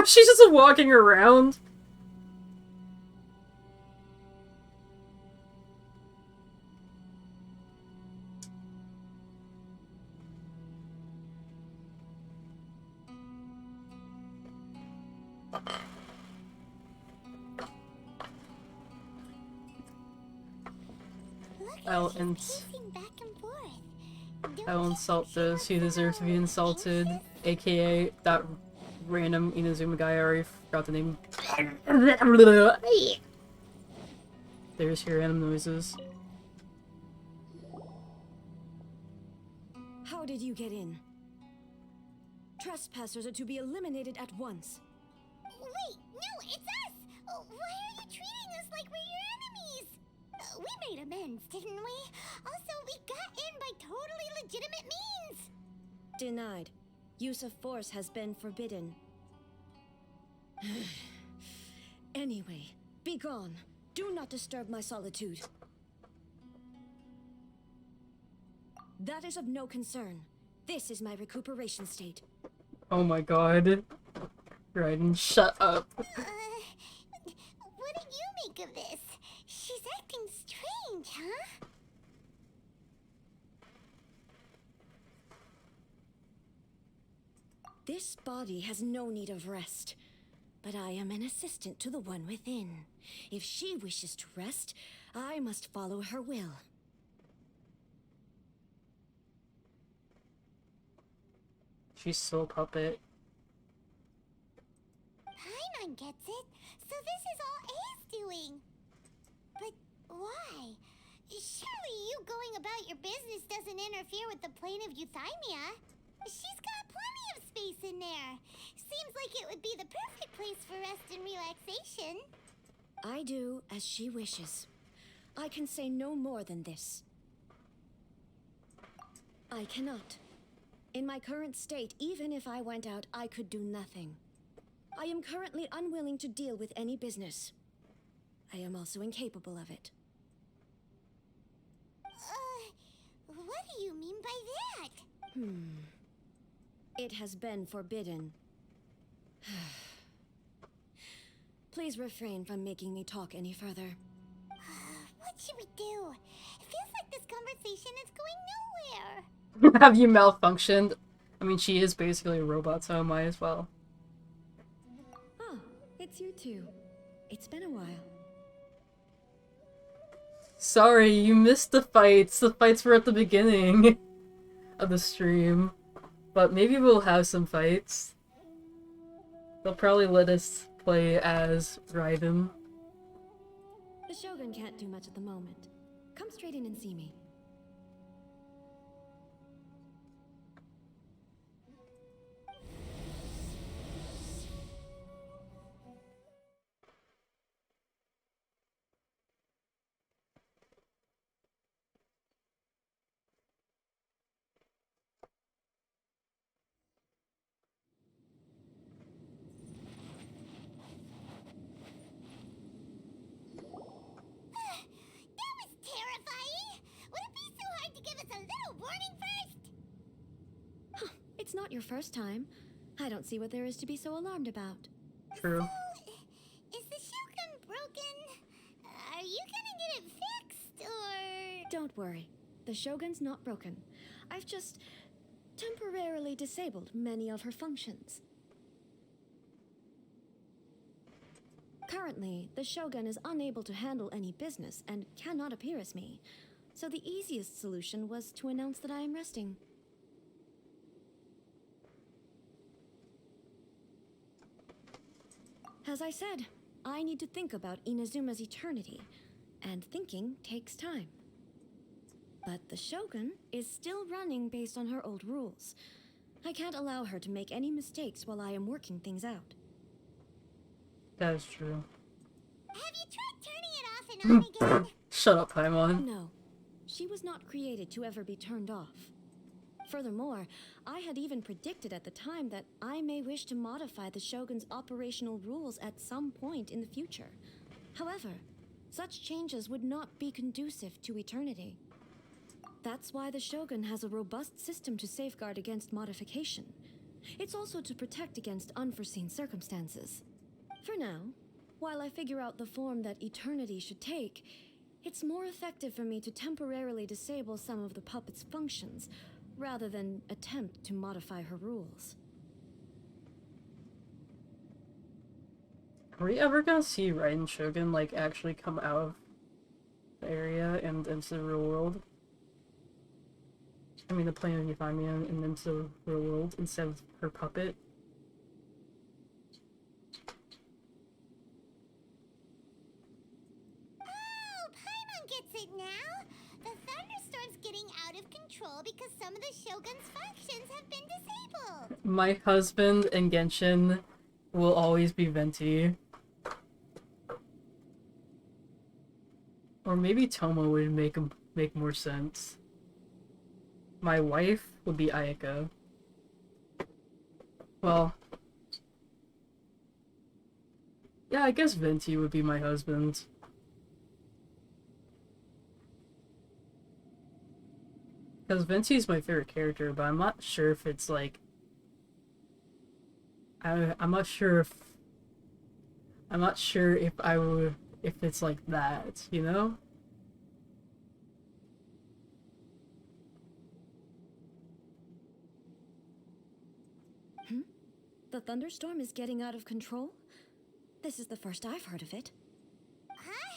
She's just walking around. I'll insult those who deserve to be insulted, aka that random Inazuma guy. I already forgot the name. There's your random noises. How did you get in? Trespassers are to be eliminated at once. Wait, no, it's us! Why are you treating us like we're your enemies? We made amends, didn't we? Also, we got in by totally legitimate means! Denied. Use of force has been forbidden. Anyway, be gone. Do not disturb my solitude. That is of no concern. This is my recuperation state. Oh my god. Raiden, shut up. What do you make of this? She's acting strange, huh? This body has no need of rest, but I am an assistant to the one within. If she wishes to rest, I must follow her will. She's still a puppet. Paimon gets it. So this is all A's doing. But why? Surely you going about your business doesn't interfere with the plane of Euthymia. She's got plenty of space in there. Seems like it would be the perfect place for rest and relaxation. I do as she wishes. I can say no more than this. I cannot. In my current state, even if I went out, I could do nothing. I am currently unwilling to deal with any business. I am also incapable of it. What do you mean by that? It has been forbidden. Please refrain from making me talk any further. What should we do? It feels like this conversation is going nowhere. Have you malfunctioned? I mean, she is basically a robot, so might as well. Oh, it's you two. It's been a while. Sorry, you missed the fights. The fights were at the beginning of the stream. But maybe we'll have some fights. They'll probably let us play as Raiden. The Shogun can't do much at the moment. Come straight in and see me. That was terrifying! Would it be so hard to give us a little warning first? It's not your first time. I don't see what there is to be so alarmed about. True. Is the Shogun broken? Are you gonna get it fixed, or...? Don't worry. The Shogun's not broken. I've just temporarily disabled many of her functions. Currently, the Shogun is unable to handle any business and cannot appear as me. So the easiest solution was to announce that I am resting. As I said, I need to think about Inazuma's eternity, and thinking takes time. But the Shogun is still running based on her old rules. I can't allow her to make any mistakes while I am working things out. That is true. Have you tried turning it off and on again? Shut up, Paimon. No, she was not created to ever be turned off. Furthermore, I had even predicted at the time that I may wish to modify the Shogun's operational rules at some point in the future. However, such changes would not be conducive to eternity. That's why the Shogun has a robust system to safeguard against modification. It's also to protect against unforeseen circumstances. For now, while I figure out the form that eternity should take, it's more effective for me to temporarily disable some of the puppet's functions, rather than attempt to modify her rules. Are we ever gonna see Raiden Shogun, like, actually come out of the area and into the real world? I mean, the plane of Euphemia and into the real world instead of her puppet? Oh, Paimon gets it now! The thunderstorm's getting out of control because some of the Shogun's functions have been disabled! My husband and Genshin will always be Venti. Or maybe Tomo would make more sense. My wife would be Ayaka. Well, yeah, I guess Venti would be my husband. Because Venti is my favorite character, but I'm not sure if it's like... I'm not sure if I would... if it's like that, you know? The thunderstorm is getting out of control? This is the first I've heard of it. Huh?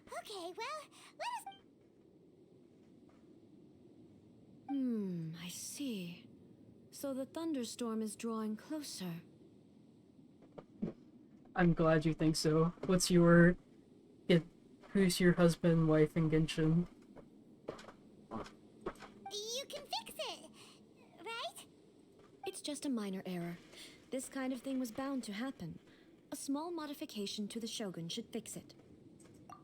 Okay, well, let us... I see. So the thunderstorm is drawing closer. I'm glad you think so. Who's your husband, wife, and Genshin? You can fix it, right? It's just a minor error. This kind of thing was bound to happen. A small modification to the Shogun should fix it.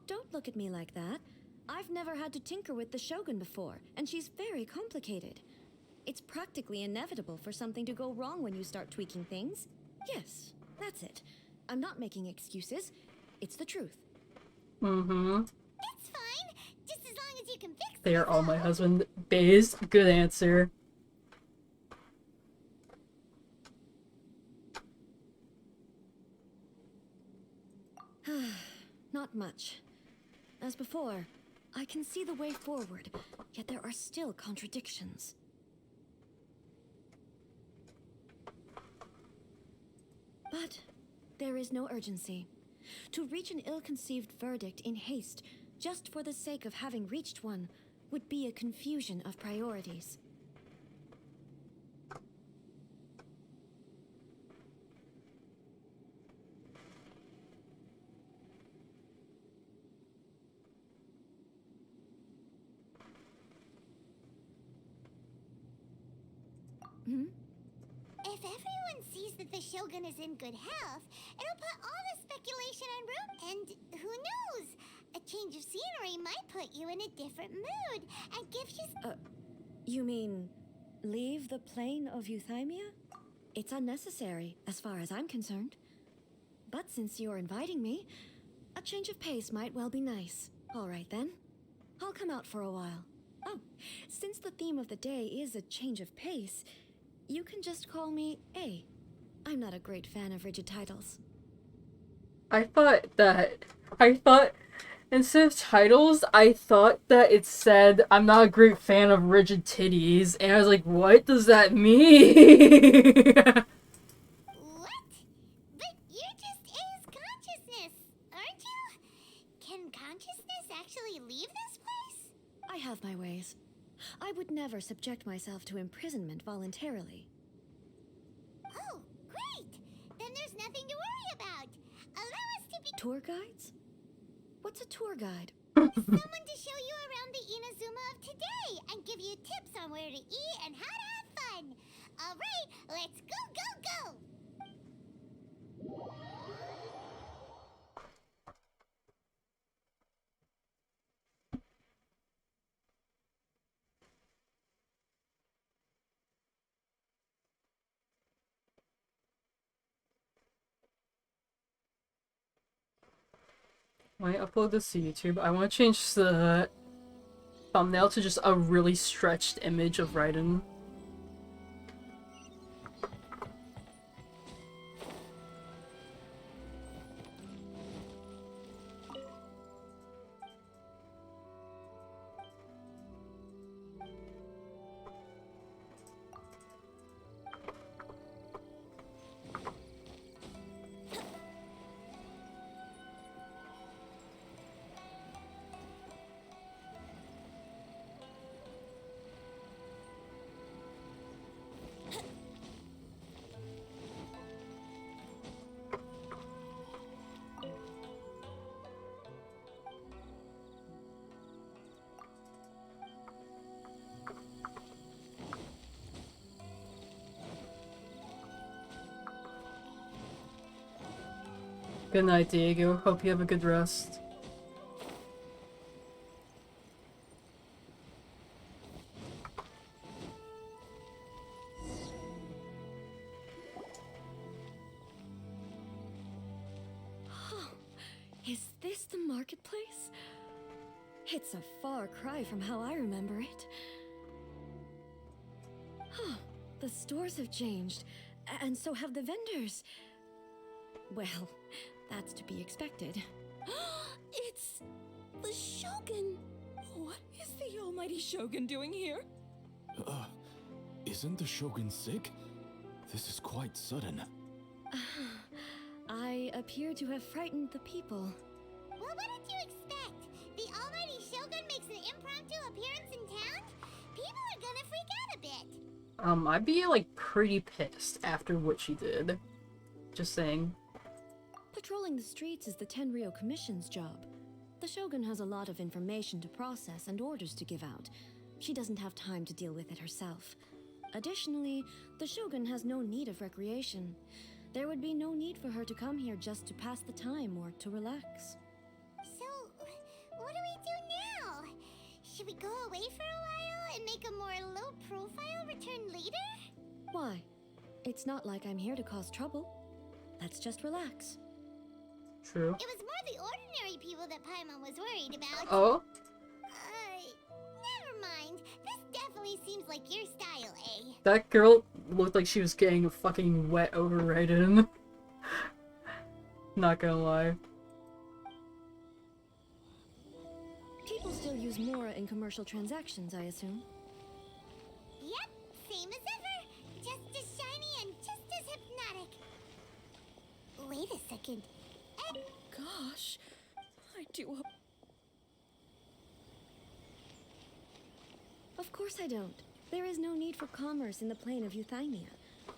Don't look at me like that. I've never had to tinker with the Shogun before, and she's very complicated. It's practically inevitable for something to go wrong when you start tweaking things. Yes, that's it. I'm not making excuses. It's the truth. Mm-hmm. It's fine, just as long as you can fix it. They are all my husband. Baze, good answer. Not much. As before, I can see the way forward, yet there are still contradictions. But there is no urgency. To reach an ill-conceived verdict in haste, just for the sake of having reached one, would be a confusion of priorities. If everyone sees that the Shogun is in good health, it'll put all the speculation on room, and who knows? A change of scenery might put you in a different mood and give you... You mean, leave the plane of Euthymia? It's unnecessary, as far as I'm concerned. But since you're inviting me, a change of pace might well be nice. All right then. I'll come out for a while. Oh, since the theme of the day is a change of pace, you can just call me A. I'm not a great fan of rigid titles. I thought instead of titles, I thought that it said, I'm not a great fan of rigid titties, and I was like, what does that mean? What? But you're just A's consciousness, aren't you? Can consciousness actually leave this place? I have my ways. I would never subject myself to imprisonment voluntarily. Oh, great! Then there's nothing to worry about. Allow us to be Tour guides? What's a tour guide? someone to show you around the Inazuma of today and give you tips on where to eat and how to have fun. All right, let's go! When I upload this to YouTube, I want to change the thumbnail to just a really stretched image of Raiden. Good night, Diego. Hope you have a good rest. Is this the marketplace? It's a far cry from how I remember it. The stores have changed, and so have the vendors. Well, that's to be expected. It's the Shogun. What is the almighty Shogun doing here? Isn't the Shogun sick? This is quite sudden. I appear to have frightened the people. Well, what did you expect? The almighty Shogun makes an impromptu appearance in town? People are gonna freak out a bit. I'd be, like, pretty pissed after what she did. Just saying. Patrolling the streets is the Tenryou Commission's job. The Shogun has a lot of information to process and orders to give out. She doesn't have time to deal with it herself. Additionally, the Shogun has no need of recreation. There would be no need for her to come here just to pass the time or to relax. So, what do we do now? Should we go away for a while and make a more low-profile return later? Why? It's not like I'm here to cause trouble. Let's just relax. True. It was more the ordinary people that Paimon was worried about. Oh? Never mind. This definitely seems like your style, eh? That girl looked like she was getting fucking wet over right in. Not gonna lie. People still use Mora in commercial transactions, I assume. Yep, same as ever. Just as shiny and just as hypnotic. Wait a second. Gosh, I do hope. Of course I don't. There is no need for commerce in the plane of Euthymia.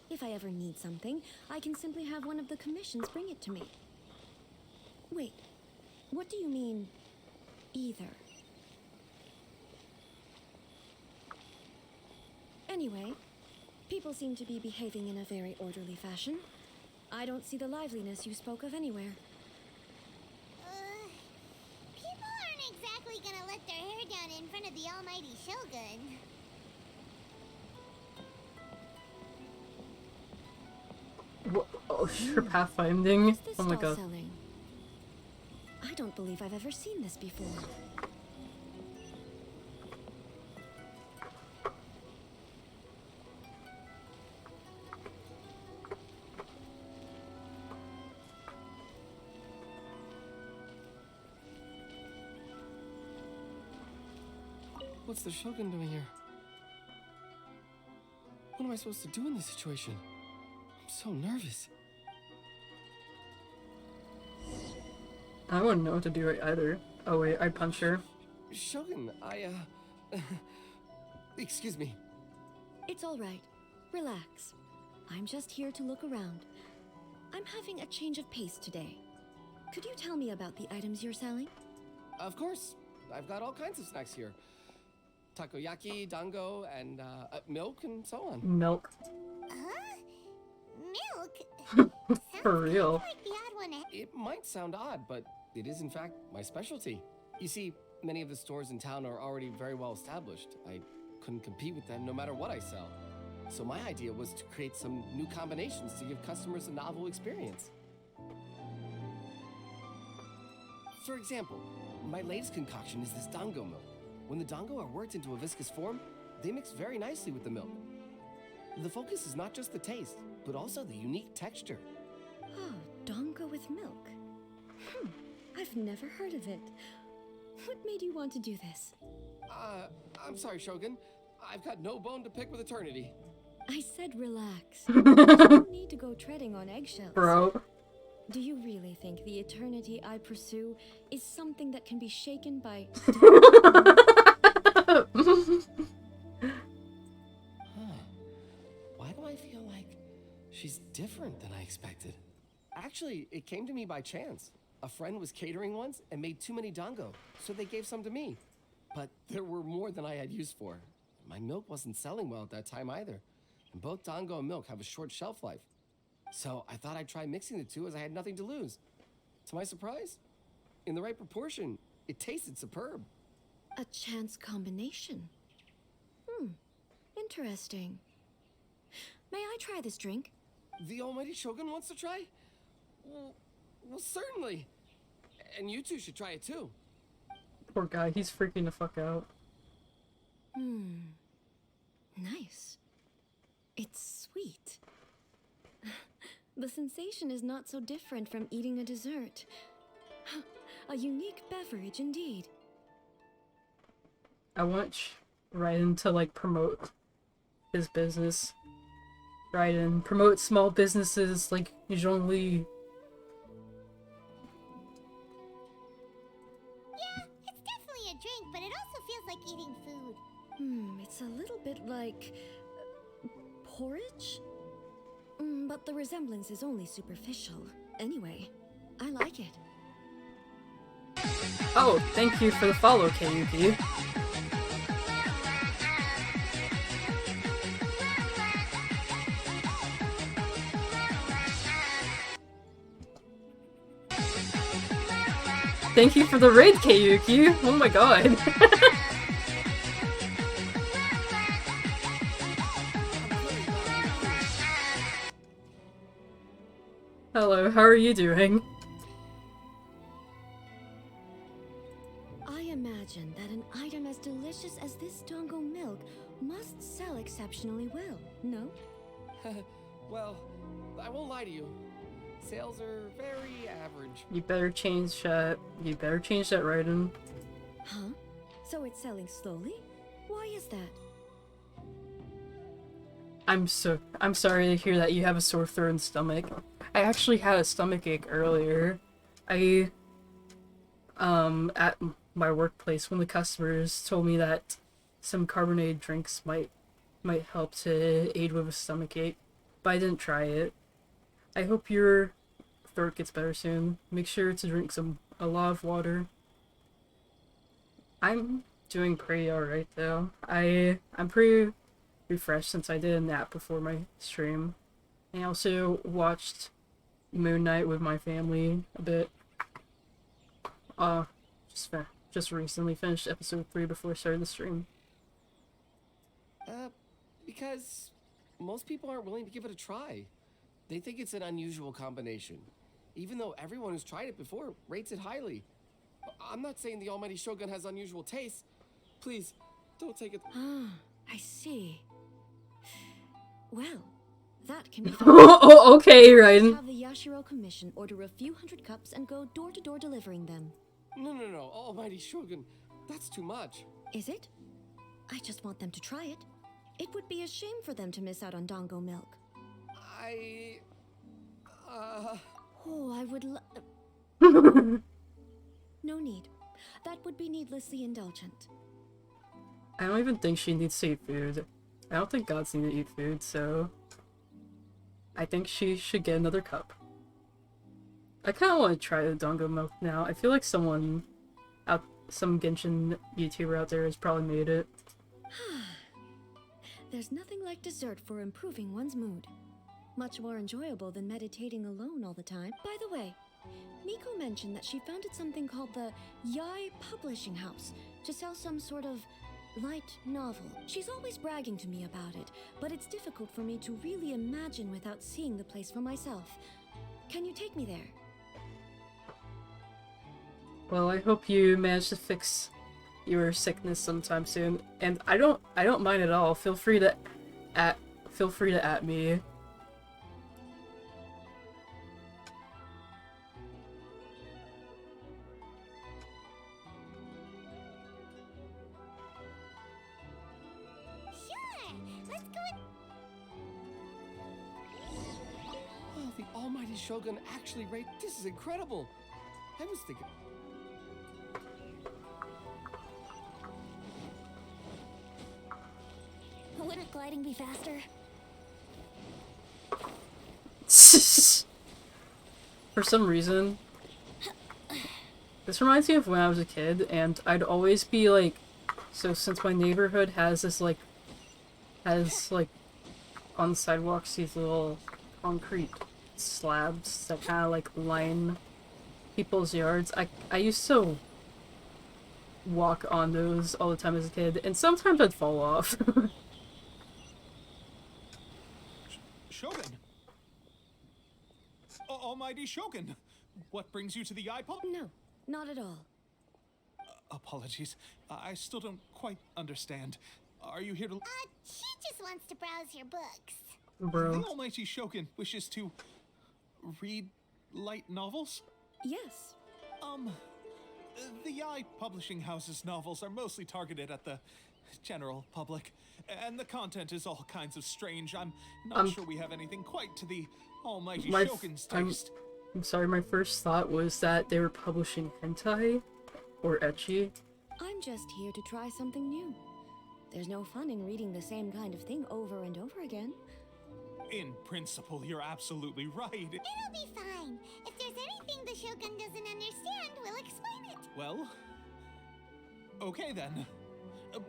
If I ever need something, I can simply have one of the commissions bring it to me. Wait, what do you mean, either? Anyway, people seem to be behaving in a very orderly fashion. I don't see the liveliness you spoke of anywhere. People aren't exactly gonna let their hair down in front of the almighty Shogun. What? Oh, sure, pathfinding. What's this Oh my stall god. selling? I don't believe I've ever seen this before. What's the Shogun doing here? What am I supposed to do in this situation? I'm so nervous. I wouldn't know what to do right either. Oh wait, I punch her. Shogun, excuse me. It's all right. Relax. I'm just here to look around. I'm having a change of pace today. Could you tell me about the items you're selling? Of course. I've got all kinds of snacks here. Takoyaki, dango, and milk and so on. Milk. Huh? Milk? For real. Like the odd one. It might sound odd, but it is in fact my specialty. You see, many of the stores in town are already very well established. I couldn't compete with them no matter what I sell. So my idea was to create some new combinations to give customers a novel experience. For example, my latest concoction is this dango milk. When the dango are worked into a viscous form, they mix very nicely with the milk. The focus is not just the taste, but also the unique texture. Oh, dango with milk. I've never heard of it. What made you want to do this? I'm sorry, Shogun. I've got no bone to pick with eternity. I said relax. You don't need to go treading on eggshells. Bro. Do you really think the eternity I pursue is something that can be shaken by... Why do I feel like she's different than I expected? Actually, it came to me by chance. A friend was catering once and made too many dango, so they gave some to me. But there were more than I had use for. My milk wasn't selling well at that time either. And both dango and milk have a short shelf life. So I thought I'd try mixing the two as I had nothing to lose. To my surprise, in the right proportion, it tasted superb. A chance combination. Interesting. May I try this drink? The Almighty Shogun wants to try? Well, certainly. And you two should try it too. Poor guy, he's freaking the fuck out. Nice. It's sweet. The sensation is not so different from eating a dessert. A unique beverage indeed. I want Raiden to like promote his business. Raiden, promote small businesses like Zhongli. Yeah, it's definitely a drink, but it also feels like eating food. It's a little bit like porridge? But the resemblance is only superficial. Anyway, I like it. Oh, thank you for the follow, Kayuki. Thank you for the raid, Kayuki! Oh my god. Hello, how are you doing? I imagine that an item as delicious as this Dongo milk must sell exceptionally well, no? Well, I won't lie to you. Sales are very average. You better change that. You better change that, Raiden. Huh? So it's selling slowly? Why is that? I'm sorry to hear that you have a sore throat and stomach. I actually had a stomach ache earlier. At my workplace, when the customers told me that some carbonated drinks might help to aid with a stomach ache, but I didn't try it. I hope your throat gets better soon. Make sure to drink a lot of water. I'm doing pretty alright though. I'm pretty refreshed since I did a nap before my stream. I also watched Moon Knight with my family a bit. Just recently finished episode 3 before starting the stream. Because most people aren't willing to give it a try. They think it's an unusual combination, even though everyone who's tried it before rates it highly. I'm not saying the Almighty Shogun has unusual tastes. Please, don't take it. I see. Well, that can be done. Oh, okay, Raiden. Have the Yashiro Commission order a few hundred cups and go door to door delivering them. No, Almighty Shogun, that's too much. Is it? I just want them to try it. It would be a shame for them to miss out on Dongo milk. Oh, I would No need. That would be needlessly indulgent. I don't even think she needs to eat food. I don't think gods need to eat food, so I think she should get another cup. I kind of want to try the Dongo milk now. I feel like some Genshin YouTuber out there has probably made it. There's nothing like dessert for improving one's mood. Much more enjoyable than meditating alone all the time. By the way, Miko mentioned that she founded something called the Yai Publishing House to sell some sort of light novel. She's always bragging to me about it, but it's difficult for me to really imagine without seeing the place for myself. Can you take me there? Well, I hope you manage to fix your sickness sometime soon. And I don't mind at all. Feel free to at me. Sure, let's go. Oh, the Almighty Shogun actually this is incredible. I was thinking. Wouldn't gliding be faster? For some reason, this reminds me of when I was a kid, and I'd always be like, so since my neighborhood has on the sidewalks these little concrete slabs that kind of like line people's yards. I used to walk on those all the time as a kid, and sometimes I'd fall off. Shogun! Almighty Shogun! What brings you to the eye pub? No, not at all. Apologies. I still don't quite understand. Are you here to... She just wants to browse your books. Bro. The Almighty Shogun wishes to... read light novels? Yes. The Eye Publishing House's novels are mostly targeted at the general public, and the content is all kinds of strange. I'm not sure we have anything quite to the Almighty Shogun's taste. I'm sorry, my first thought was that they were publishing hentai or ecchi. I'm just here to try something new. There's no fun in reading the same kind of thing over and over again. In principle, you're absolutely right. It'll be fine. If there's anything the Shogun doesn't understand, we'll explain it. Well, okay then.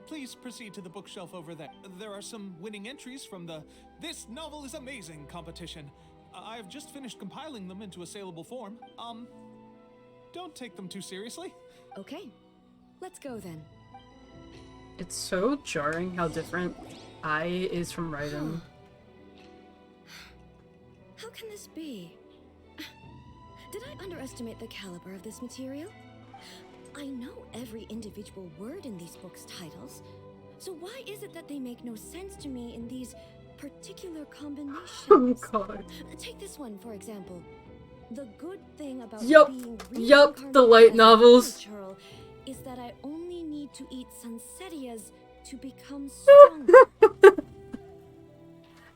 Please proceed to the bookshelf over there. There are some winning entries from the This Novel is Amazing competition. I've just finished compiling them into a saleable form. Don't take them too seriously. Okay, let's go then. It's so jarring how different Ai is from Raiden. How can this be? Did I underestimate the caliber of this material? I know every individual word in these books' titles, so why is it that they make no sense to me in these particular combinations? Oh god. Take this one, for example. The good thing about Yup, being the light reincarnated as a novels. churl is that I only need to eat sunsettias to become stronger.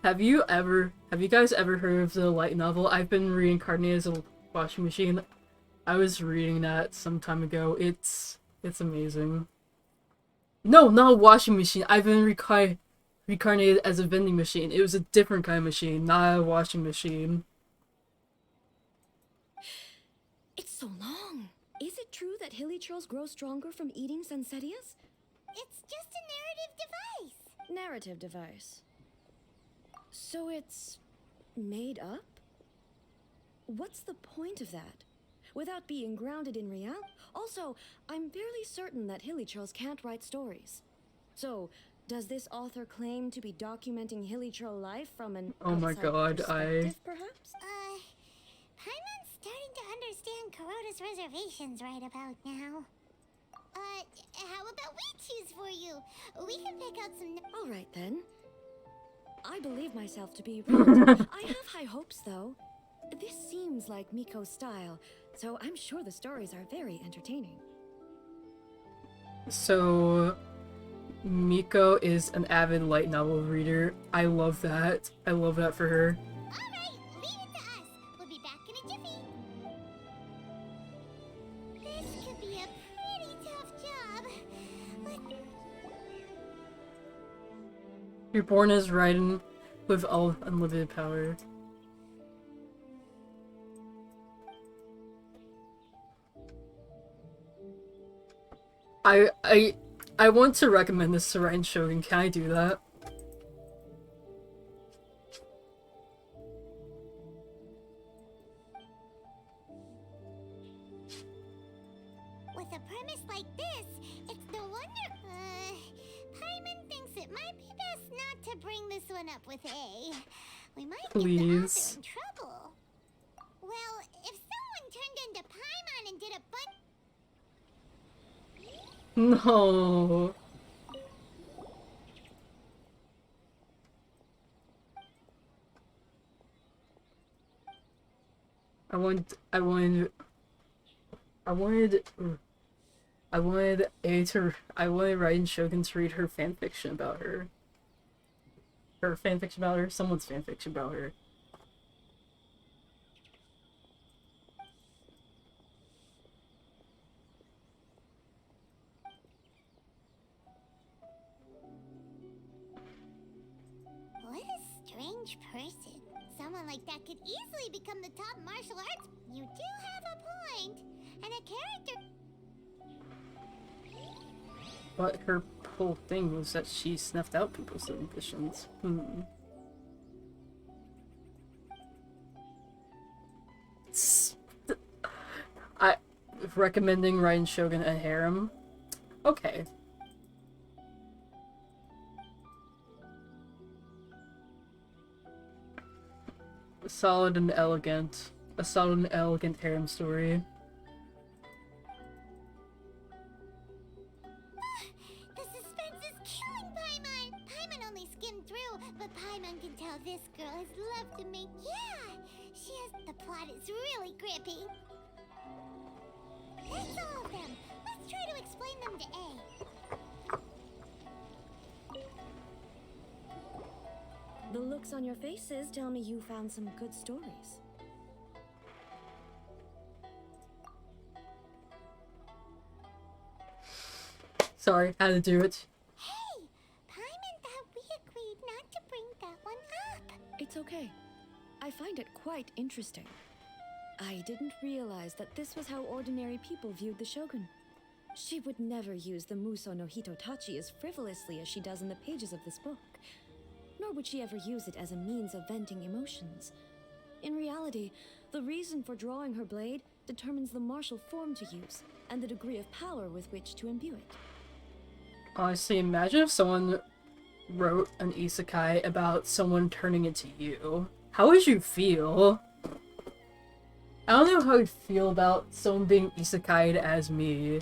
Have you guys ever heard of the light novel, I've been reincarnated as a washing machine? I was reading that some time ago. It's amazing. No, not a washing machine. I've been reincarnated as a vending machine. It was a different kind of machine, not a washing machine. It's so long. Is it true that hilly churls grow stronger from eating sunsettias? It's just a narrative device. Narrative device. So it's made up? What's the point of that? Without being grounded in reality? Also, I'm fairly certain that hilly churls can't write stories. So, does this author claim to be documenting hilly churl life from an Oh my outside god, perspective, perhaps? Paimon's starting to understand Kuroda's reservations right about now. How about we choose for you? We can pick out some... All right, then. I believe myself to be right. I have high hopes, though. This seems like Miko's style, so I'm sure the stories are very entertaining. So, Miko is an avid light novel reader. I love that. I love that for her. Alright, leave it to us. We'll be back in a jiffy. This could be a pretty tough job. You're born as Raiden with all unlimited power. I want to recommend this to Raiden Shogun. Can I do that? With a premise like this, it's no wonder... Paimon thinks it might be best not to bring this one up with A. We might get the author in trouble. Well, if someone turned into Paimon and did a No. I wanted Raiden Shogun to read her fanfiction about her. Her fanfiction about her? Someone's fanfiction about her. What a strange person. Someone like that could easily become the top martial arts. You do have a point. And a character... But her whole thing was that she snuffed out people's ambitions. recommending Raiden Shogun and Harem. Okay. A solid and elegant harem story. The suspense is killing Paimon! Paimon only skimmed through, but Paimon can tell this girl has love to make. Yeah! She has. The plot is really gripping. That's all of them. Let's try to explain them to A. The looks on your faces tell me you found some good stories. Sorry, had to do it. Hey! Paimon thought we agreed not to bring that one up. It's okay. I find it quite interesting. I didn't realize that this was how ordinary people viewed the Shogun. She would never use the Muso no Hitotachi as frivolously as she does in the pages of this book. Nor would she ever use it as a means of venting emotions. In reality, the reason for drawing her blade determines the martial form to use, and the degree of power with which to imbue it. Honestly, imagine if someone wrote an isekai about someone turning into you. How would you feel? I don't know how I'd feel about someone being isekai'd as me.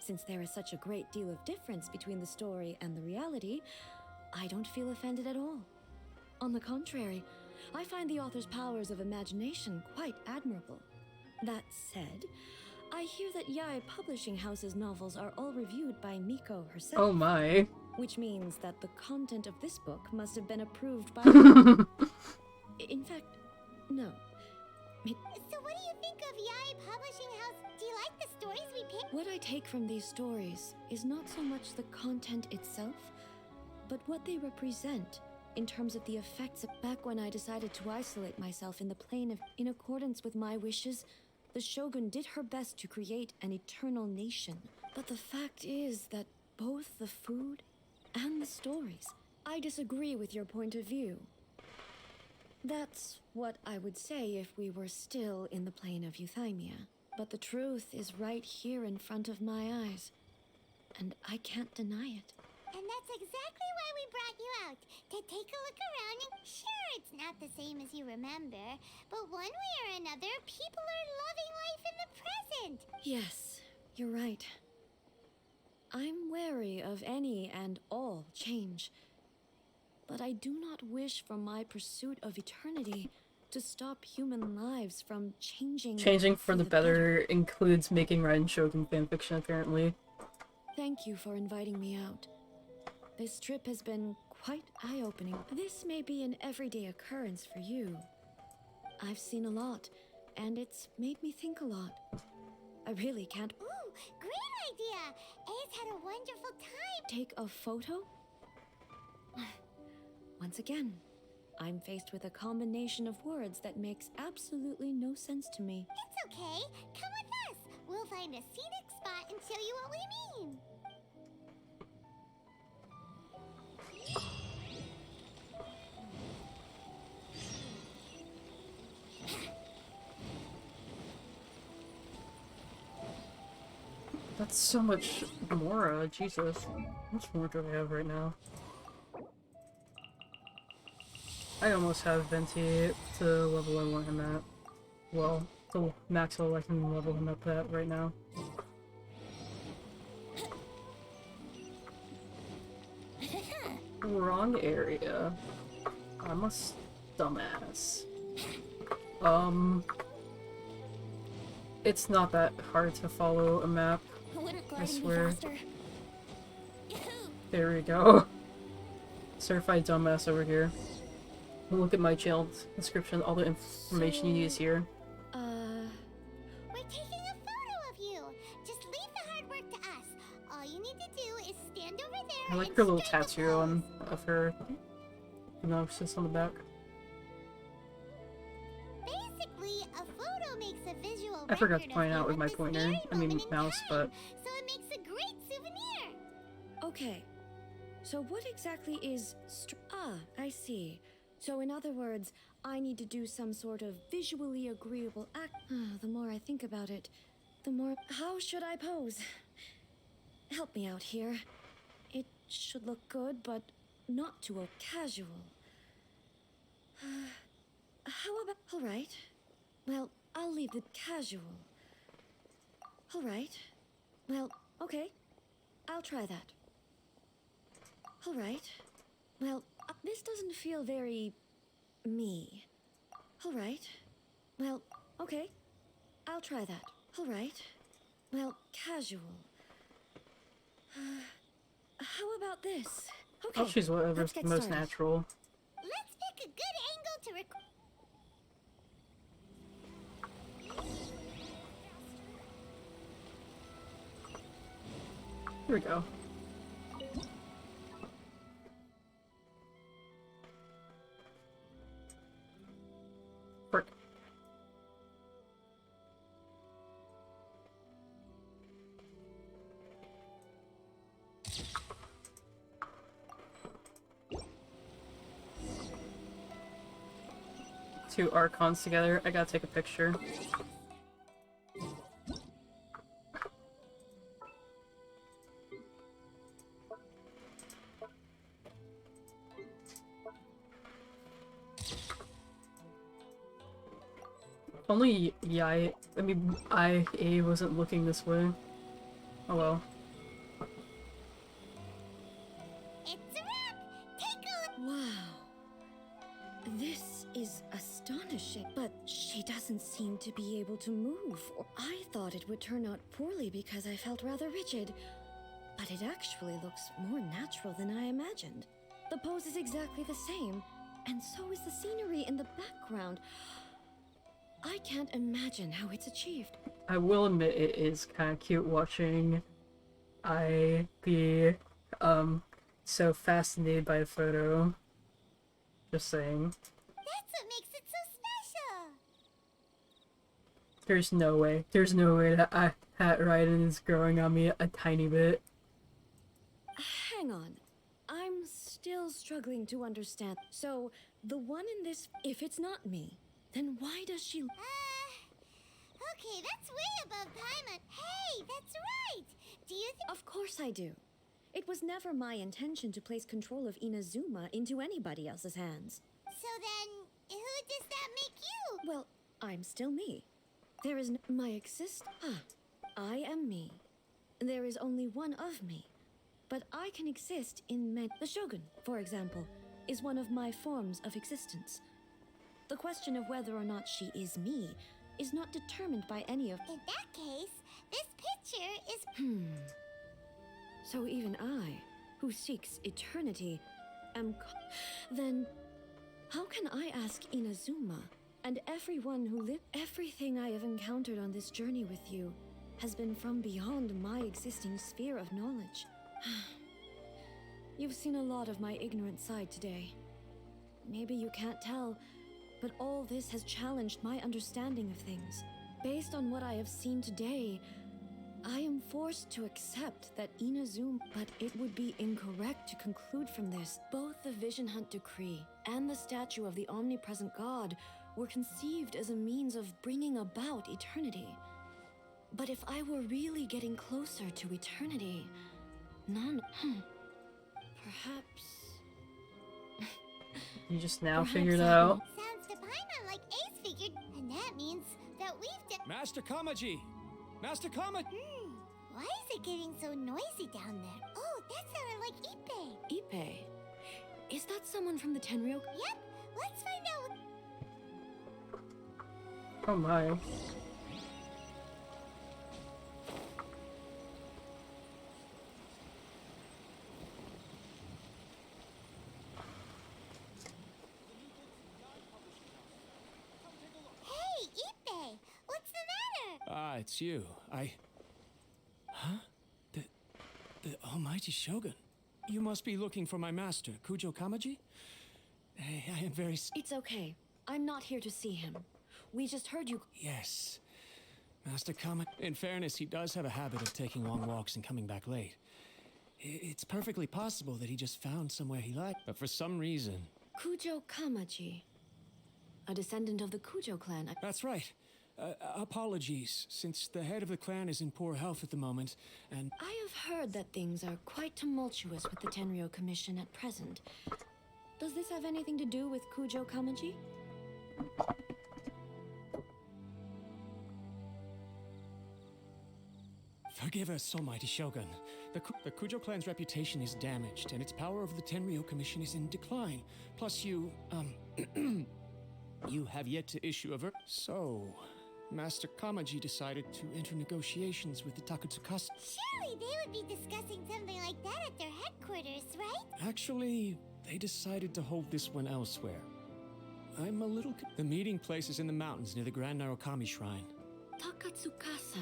Since there is such a great deal of difference between the story and the reality, I don't feel offended at all. On the contrary, I find the author's powers of imagination quite admirable. That said, I hear that Yae Publishing House's novels are all reviewed by Miko herself. Oh my. Which means that the content of this book must have been approved by... In fact, no. So what do you think of Yae Publishing House? Do you like the stories we picked? What I take from these stories is not so much the content itself, but what they represent in terms of the effects of back when I decided to isolate myself in the plane of... In accordance with my wishes, the Shogun did her best to create an eternal nation. But the fact is that both the food and the stories, I disagree with your point of view. That's what I would say if we were still in the plane of euthymia. But the truth is right here in front of my eyes, and I can't deny it. And that's exactly why we brought you out, to take a look around and sure, it's not the same as you remember, but one way or another, people are loving life in the present. Yes, you're right. I'm wary of any and all change, but I do not wish for my pursuit of eternity to stop human lives from changing... Changing for the better includes making Raiden Shogun fanfiction, apparently. Thank you for inviting me out. This trip has been quite eye-opening. This may be an everyday occurrence for you. I've seen a lot, and it's made me think a lot. I really can't... Ooh, great idea! A's had a wonderful time. Take a photo? Once again, I'm faced with a combination of words that makes absolutely no sense to me. It's okay. Come with us. We'll find a scenic spot and show you what we mean. That's so much more, Jesus. How much more do I have right now? I almost have Venti to the level I want him at. Well, the max level I can level him up at right now. Wrong area. I'm a dumbass. It's not that hard to follow a map. I swear. There we go. Certified dumbass over here. Look at my channel description, all the information you need is here. We're taking a photo of you. Just leave the hard work to us. All you need to do is stand over there. I like and her little strike a tattoo pose. of her synopsis on the back. Basically, a photo makes a visual I forgot to record point of out you with at my this pointer. very I mean moment in mouse, time. but So it makes a great souvenir. Okay, So what exactly is I see. So in other words, I need to do some sort of visually agreeable act. The more I think about it, the more... How should I pose? Help me out here. It should look good, but not too casual. How about... All right. Well, I'll leave the casual. All right. Well, okay. I'll try that. All right. Well, this doesn't feel very... me. All right. Well, okay. I'll try that. All right. Well, casual. How about this? Okay. I'll choose whatever's let's the get most started. natural. Let's pick a good angle to record. Here we go. Frick. Two Archons together. I gotta take a picture. Only IA wasn't looking this way. Oh well. It's a wrap! Take a look! Wow. This is astonishing, but she doesn't seem to be able to move. I thought it would turn out poorly because I felt rather rigid, but it actually looks more natural than I imagined. The pose is exactly the same, and so is the scenery in the background. I can't imagine how it's achieved. I will admit it is kind of cute watching I be so fascinated by the photo. Just saying. That's what makes it so special! There's no way that Hat Raiden is growing on me a tiny bit. Hang on. I'm still struggling to understand. So, the one in this, if it's not me, then why does she... Okay, that's way above Paimon. Hey, that's right! Do you think... Of course I do. It was never my intention to place control of Inazuma into anybody else's hands. So then, who does that make you? Well, I'm still me. There is my I am me. There is only one of me. But I can exist in the Shogun, for example, is one of my forms of existence. The question of whether or not she is me is not determined by any of... In that case, this picture is... So even I, who seeks eternity, am... Then, how can I ask Inazuma and everyone who lived... Everything I have encountered on this journey with you has been from beyond my existing sphere of knowledge. You've seen a lot of my ignorant side today. Maybe you can't tell, but all this has challenged my understanding of things. Based on what I have seen today, I am forced to accept that Inazuma, but it would be incorrect to conclude from this. Both the Vision Hunt Decree and the statue of the omnipresent God were conceived as a means of bringing about eternity. But if I were really getting closer to eternity, perhaps... You just now Perhaps figured I out. Sounds to Paimon like Ace figured, and that means that we've Master Kamaji! Master Kama! Why is it getting so noisy down there? Oh, that sounded like Ippei. Ippei? Is that someone from the Tenryou? Yep, let's find out. Oh my. Hey, Ippei, what's the matter? Ah, it's you. Huh? The Almighty Shogun. You must be looking for my master, Kujo Kamaji? I am very... It's okay. I'm not here to see him. We just heard you... Yes. Master Kama... In fairness, he does have a habit of taking long walks and coming back late. It's perfectly possible that he just found somewhere he liked, but for some reason... Kujo Kamaji. A descendant of the Kujo clan. That's right. Apologies, since the head of the clan is in poor health at the moment, and... I have heard that things are quite tumultuous with the Tenryo Commission at present. Does this have anything to do with Kujo Kamaji? Forgive us, Almighty Shogun. The Kujo clan's reputation is damaged, and its power over the Tenryo Commission is in decline. Plus you, you have yet to issue a So, Master Kamaji decided to enter negotiations with the Takatsukasa. Surely they would be discussing something like that at their headquarters, right? Actually, they decided to hold this one elsewhere. I'm a little... The meeting place is in the mountains near the Grand Narukami Shrine. Takatsukasa.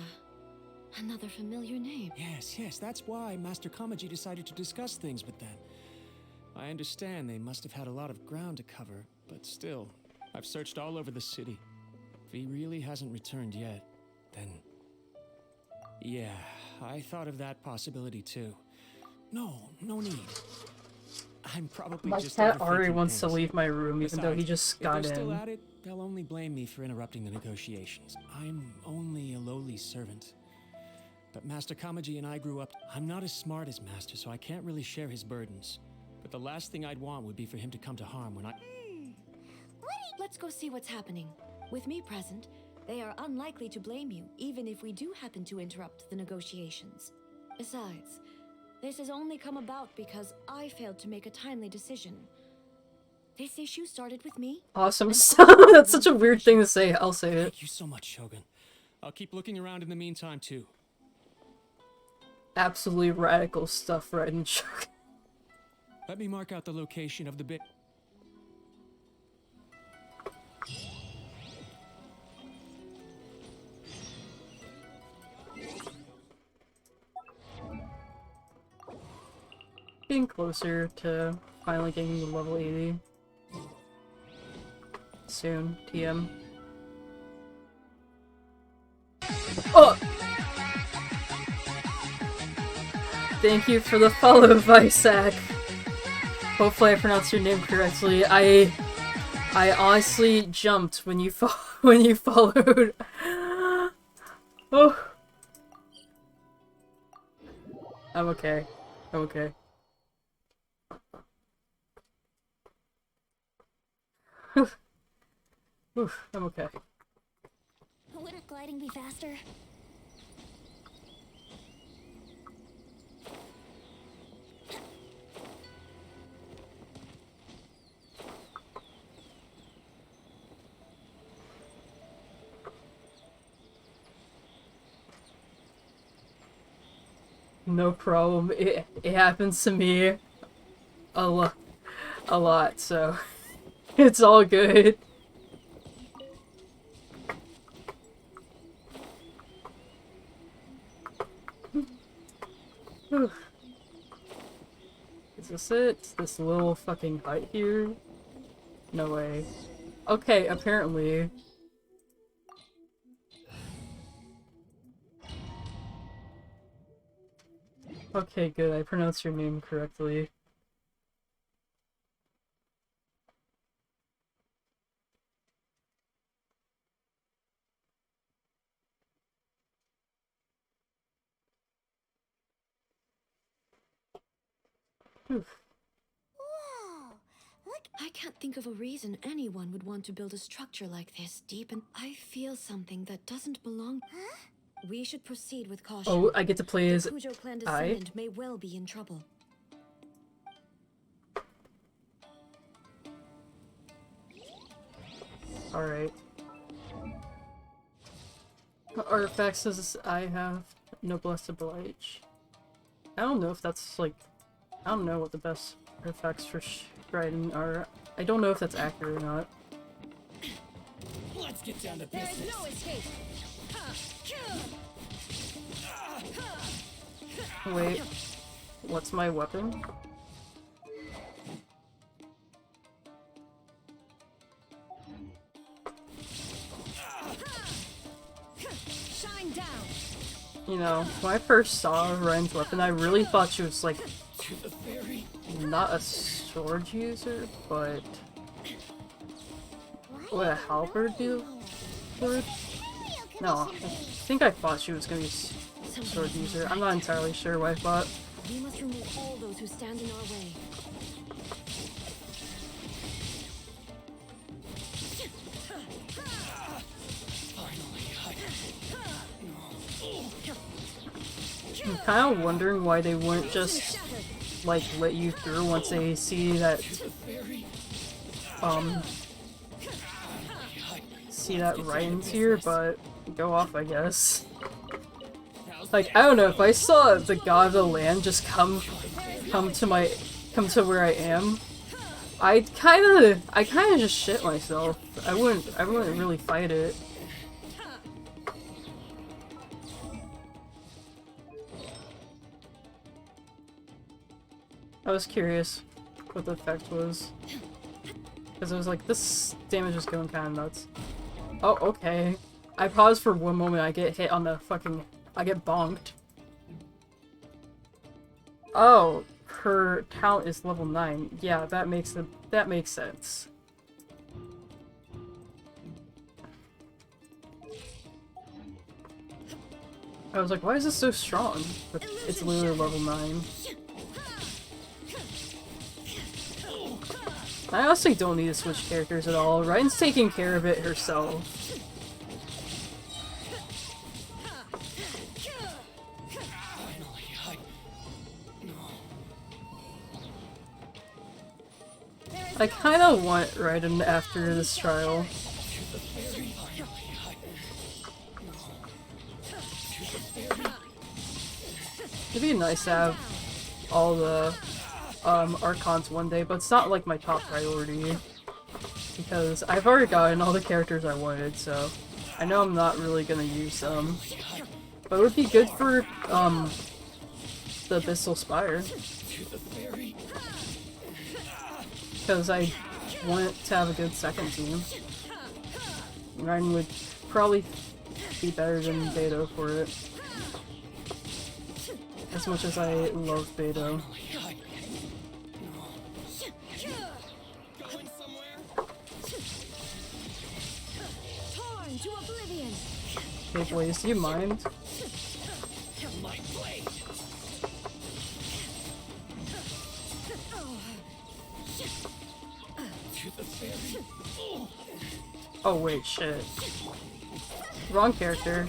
Another familiar name. Yes, that's why Master Kamaji decided to discuss things with them. I understand they must have had a lot of ground to cover, but still, I've searched all over the city. If he really hasn't returned yet, then... Yeah, I thought of that possibility too. No need. I'm probably My just cat overthinking Ari wants to things. leave my room, even though he Besides, just if got they're still in. at it, they'll only blame me for interrupting the negotiations. I'm only a lowly servant. But Master Kamaji and I grew up. I'm not as smart as Master, so I can't really share his burdens. But the last thing I'd want would be for him to come to harm when I... Let's go see what's happening. With me present, they are unlikely to blame you, even if we do happen to interrupt the negotiations. Besides, this has only come about because I failed to make a timely decision. This issue started with me. Awesome and stuff. I That's such a weird thing to say. I'll say it. Thank you so much, Shogun. I'll keep looking around in the meantime, too. Absolutely radical stuff right in Chuck. Let me mark out the location of the bit. Getting closer to finally getting to level 80. Soon, TM. Oh! Thank you for the follow, Visac. Hopefully I pronounced your name correctly. I honestly jumped when you when you followed. Oh. I'm okay. I'm okay. Oof, I'm okay. Wouldn't gliding be faster? No problem. It happens to me a lot, so it's all good. Is this it? This little fucking hut here? No way. Okay, apparently. Okay, good. I pronounced your name correctly. Oof. Whoa! Look, I can't think of a reason anyone would want to build a structure like this deep and I feel something that doesn't belong. huh? We should proceed with caution. Oh, I get to play as The Kujo clan I? descendant may well be in trouble. Alright. Artifacts says I have Noblesse Oblige. I don't know if that's like... I don't know what the best artifacts for Dryden are. I don't know if that's accurate or not. Let's get down to There is business. no escape. Wait. What's my weapon? You know, when I first saw Ryan's weapon, I really thought she was like not a sword user, but would a halberd do sword? No, I think I thought she was gonna be a sword user. I'm not entirely sure what I thought. We must remove all those who stand in our way. I'm kind of wondering why they wouldn't just like let you through once they see that Ryan's here, but go off, I guess. Like, I don't know, if I saw the god of the land just come to where I am, I kinda just shit myself. I wouldn't really fight it. I was curious what the effect was. Because I was like, this damage is going kind of nuts. Oh, okay. I paused for one moment, I get hit on the fucking... I get bonked. Oh, her talent is level 9. Yeah, that makes sense. I was like, why is this so strong? But it's literally level 9. I honestly don't need to switch characters at all. Ryan's taking care of it herself. I kinda want Raiden after this trial. It'd be nice to have all the Archons one day, but it's not like my top priority. Because I've already gotten all the characters I wanted, so I know I'm not really gonna use them. But it would be good for the Abyssal Spire. Because I want to have a good second team. Ryan would probably be better than Beto for it. As much as I love Beto. Hey Blaze, do you mind? Oh wait, shit. Wrong character.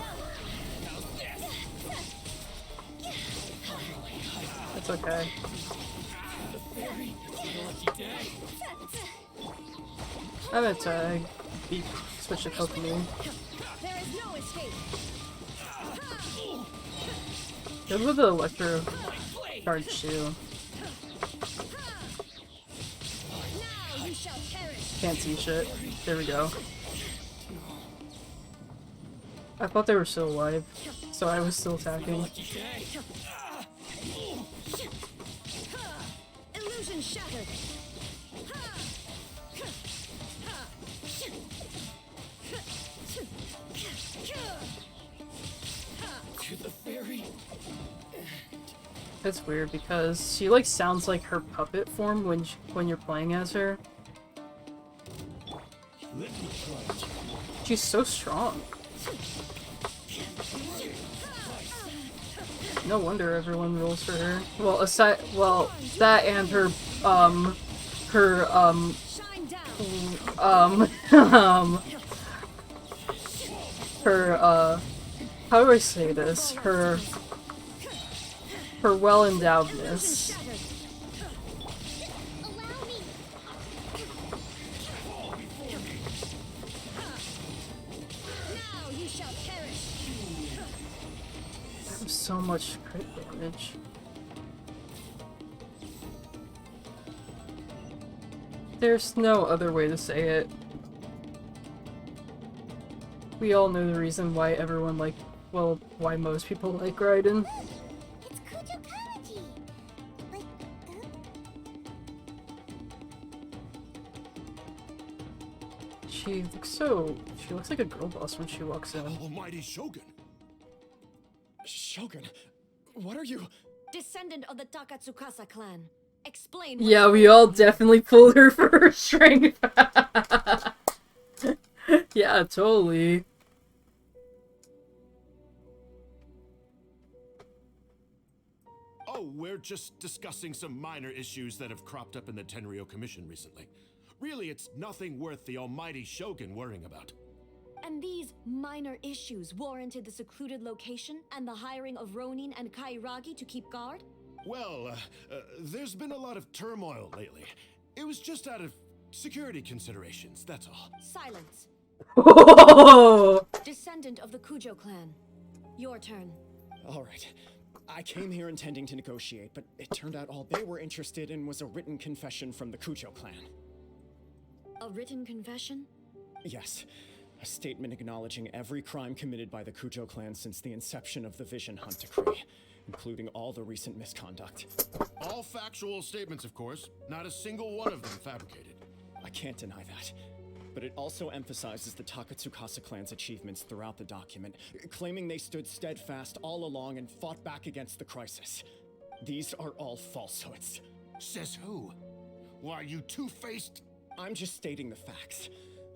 That's okay. I'm gonna tag. Switch to Kokomi. Good with the electro charge too. Can't see shit. There we go. I thought they were still alive, so I was still attacking. Illusion shattered. It's weird because she like sounds like her puppet form when you're playing as her. She's so strong. No wonder everyone rolls for her. Well, that and her how do I say this? Her well-endowedness. So much crit damage. There's no other way to say it. We all know the reason why everyone why most people like Raiden. She looks like a girl boss when she walks in. Almighty Shogun, Shogun, what are you? Descendant of the Takatsukasa clan. Explain. Yeah, we all definitely pulled her for her strength. Yeah, totally. Oh, we're just discussing some minor issues that have cropped up in the Tenryo Commission recently. Really, it's nothing worth the almighty Shogun worrying about. And these minor issues warranted the secluded location and the hiring of Ronin and Kairagi to keep guard? Well, there's been a lot of turmoil lately. It was just out of security considerations, that's all. Silence. Oh! Descendant of the Kujo clan. Your turn. All right. I came here intending to negotiate, but it turned out all they were interested in was a written confession from the Kujo clan. A written confession? Yes. A statement acknowledging every crime committed by the Kujo clan since the inception of the Vision Hunt Decree, including all the recent misconduct. All factual statements, of course. Not a single one of them fabricated. I can't deny that. But it also emphasizes the Takatsukasa clan's achievements throughout the document, claiming they stood steadfast all along and fought back against the crisis. These are all falsehoods. Says who? Why, you two-faced... I'm just stating the facts.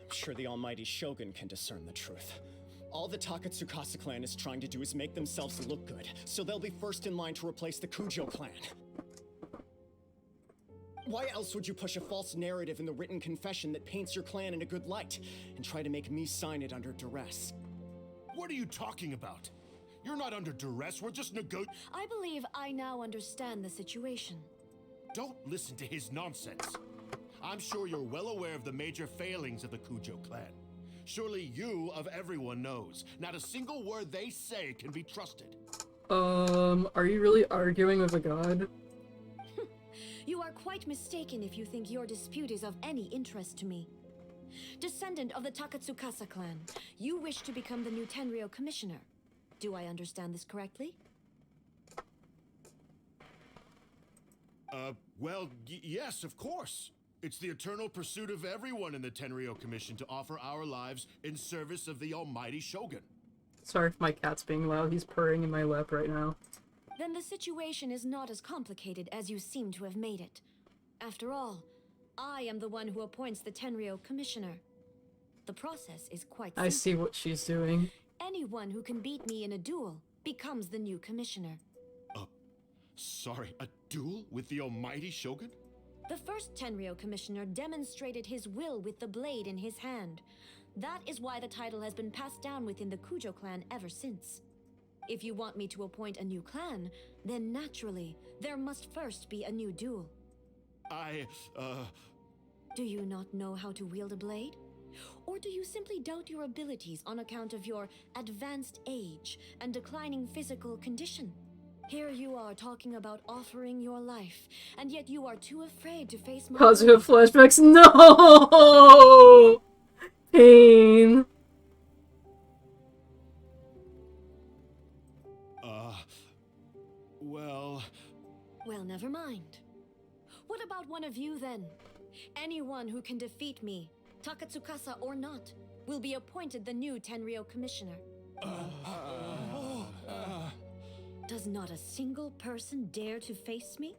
I'm sure the almighty Shogun can discern the truth. All the Takatsukasa clan is trying to do is make themselves look good, so they'll be first in line to replace the Kujo clan. Why else would you push a false narrative in the written confession that paints your clan in a good light, and try to make me sign it under duress? What are you talking about? You're not under duress, we're just I believe I now understand the situation. Don't listen to his nonsense. I'm sure you're well aware of the major failings of the Kujo clan. Surely you, of everyone, knows. Not a single word they say can be trusted. Are you really arguing with a god? You are quite mistaken if you think your dispute is of any interest to me. Descendant of the Takatsukasa clan, you wish to become the new Tenryo commissioner. Do I understand this correctly? Well, yes, of course. It's the eternal pursuit of everyone in the Tenryo Commission to offer our lives in service of the almighty Shogun. Sorry if my cat's being loud, he's purring in my lap right now. Then the situation is not as complicated as you seem to have made it. After all, I am the one who appoints the Tenryo commissioner. The process is quite simple. I see what she's doing. Anyone who can beat me in a duel becomes the new commissioner. Sorry, a duel with the almighty Shogun? The first Tenryo commissioner demonstrated his will with the blade in his hand. That is why the title has been passed down within the Kujo clan ever since. If you want me to appoint a new clan, then naturally, there must first be a new duel. Do you not know how to wield a blade? Or do you simply doubt your abilities on account of your advanced age and declining physical condition? Here you are talking about offering your life, and yet you are too afraid to face my— Positive flashbacks, no! Pain. Well, never mind. What about one of you, then? Anyone who can defeat me, Takatsukasa or not, will be appointed the new Tenryo commissioner. Does not a single person dare to face me?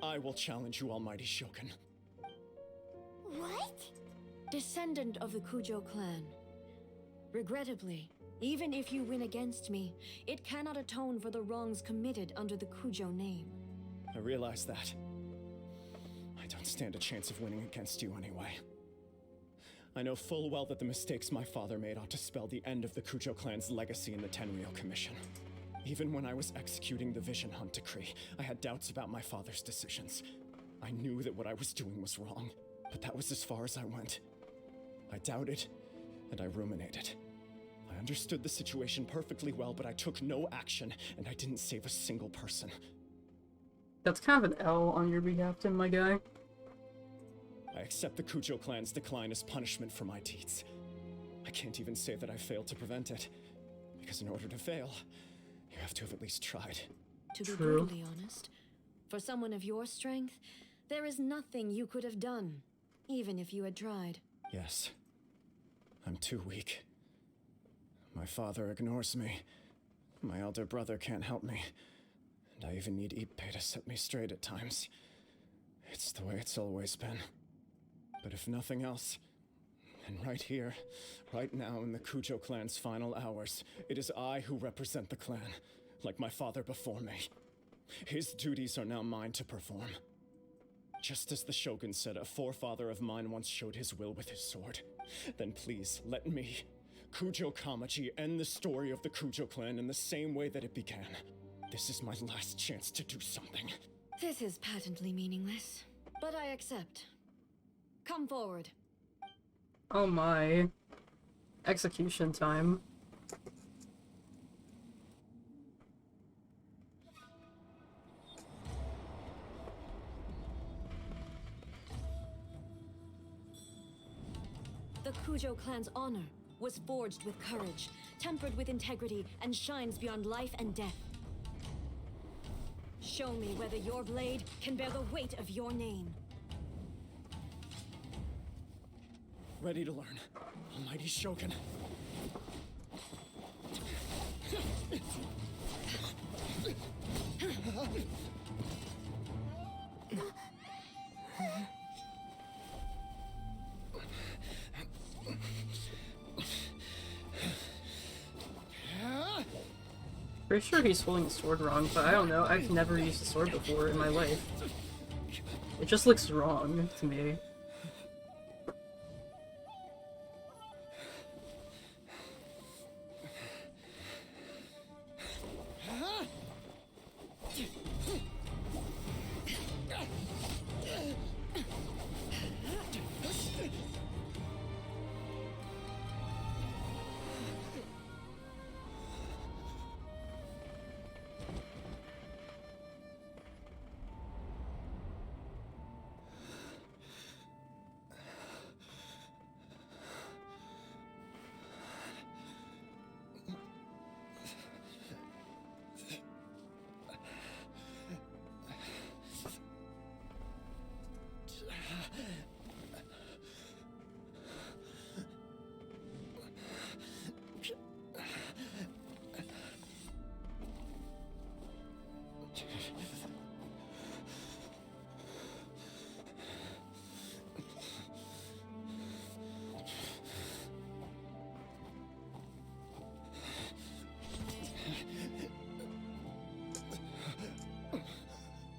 I will challenge you, almighty Shogun. What? Descendant of the Kujo clan. Regrettably, even if you win against me, it cannot atone for the wrongs committed under the Kujo name. I realize that. I don't stand a chance of winning against you anyway. I know full well that the mistakes my father made ought to spell the end of the Kujo clan's legacy in the Tenryo Commission. Even when I was executing the Vision Hunt Decree, I had doubts about my father's decisions. I knew that what I was doing was wrong, but that was as far as I went. I doubted, and I ruminated. I understood the situation perfectly well, but I took no action, and I didn't save a single person. That's kind of an L on your behalf, Tim, my guy. I accept the Kujo clan's decline as punishment for my deeds. I can't even say that I failed to prevent it, because in order to fail, you have to have at least tried. To be brutally honest, for someone of your strength, there is nothing you could have done, even if you had tried. Yes. I'm too weak. My father ignores me. My elder brother can't help me. And I even need Ippei to set me straight at times. It's the way it's always been. But if nothing else, and right here, right now in the Kujo clan's final hours, it is I who represent the clan, like my father before me. His duties are now mine to perform. Just as the Shogun said a forefather of mine once showed his will with his sword, then please let me, Kujo Kamaji, end the story of the Kujo clan in the same way that it began. This is my last chance to do something. This is patently meaningless, but I accept. Come forward. Oh my. Execution time. The Kujo clan's honor was forged with courage, tempered with integrity, and shines beyond life and death. Show me whether your blade can bear the weight of your name. Ready to learn. Almighty Shogun. Pretty sure he's holding the sword wrong, but I don't know. I've never used a sword before in my life. It just looks wrong to me.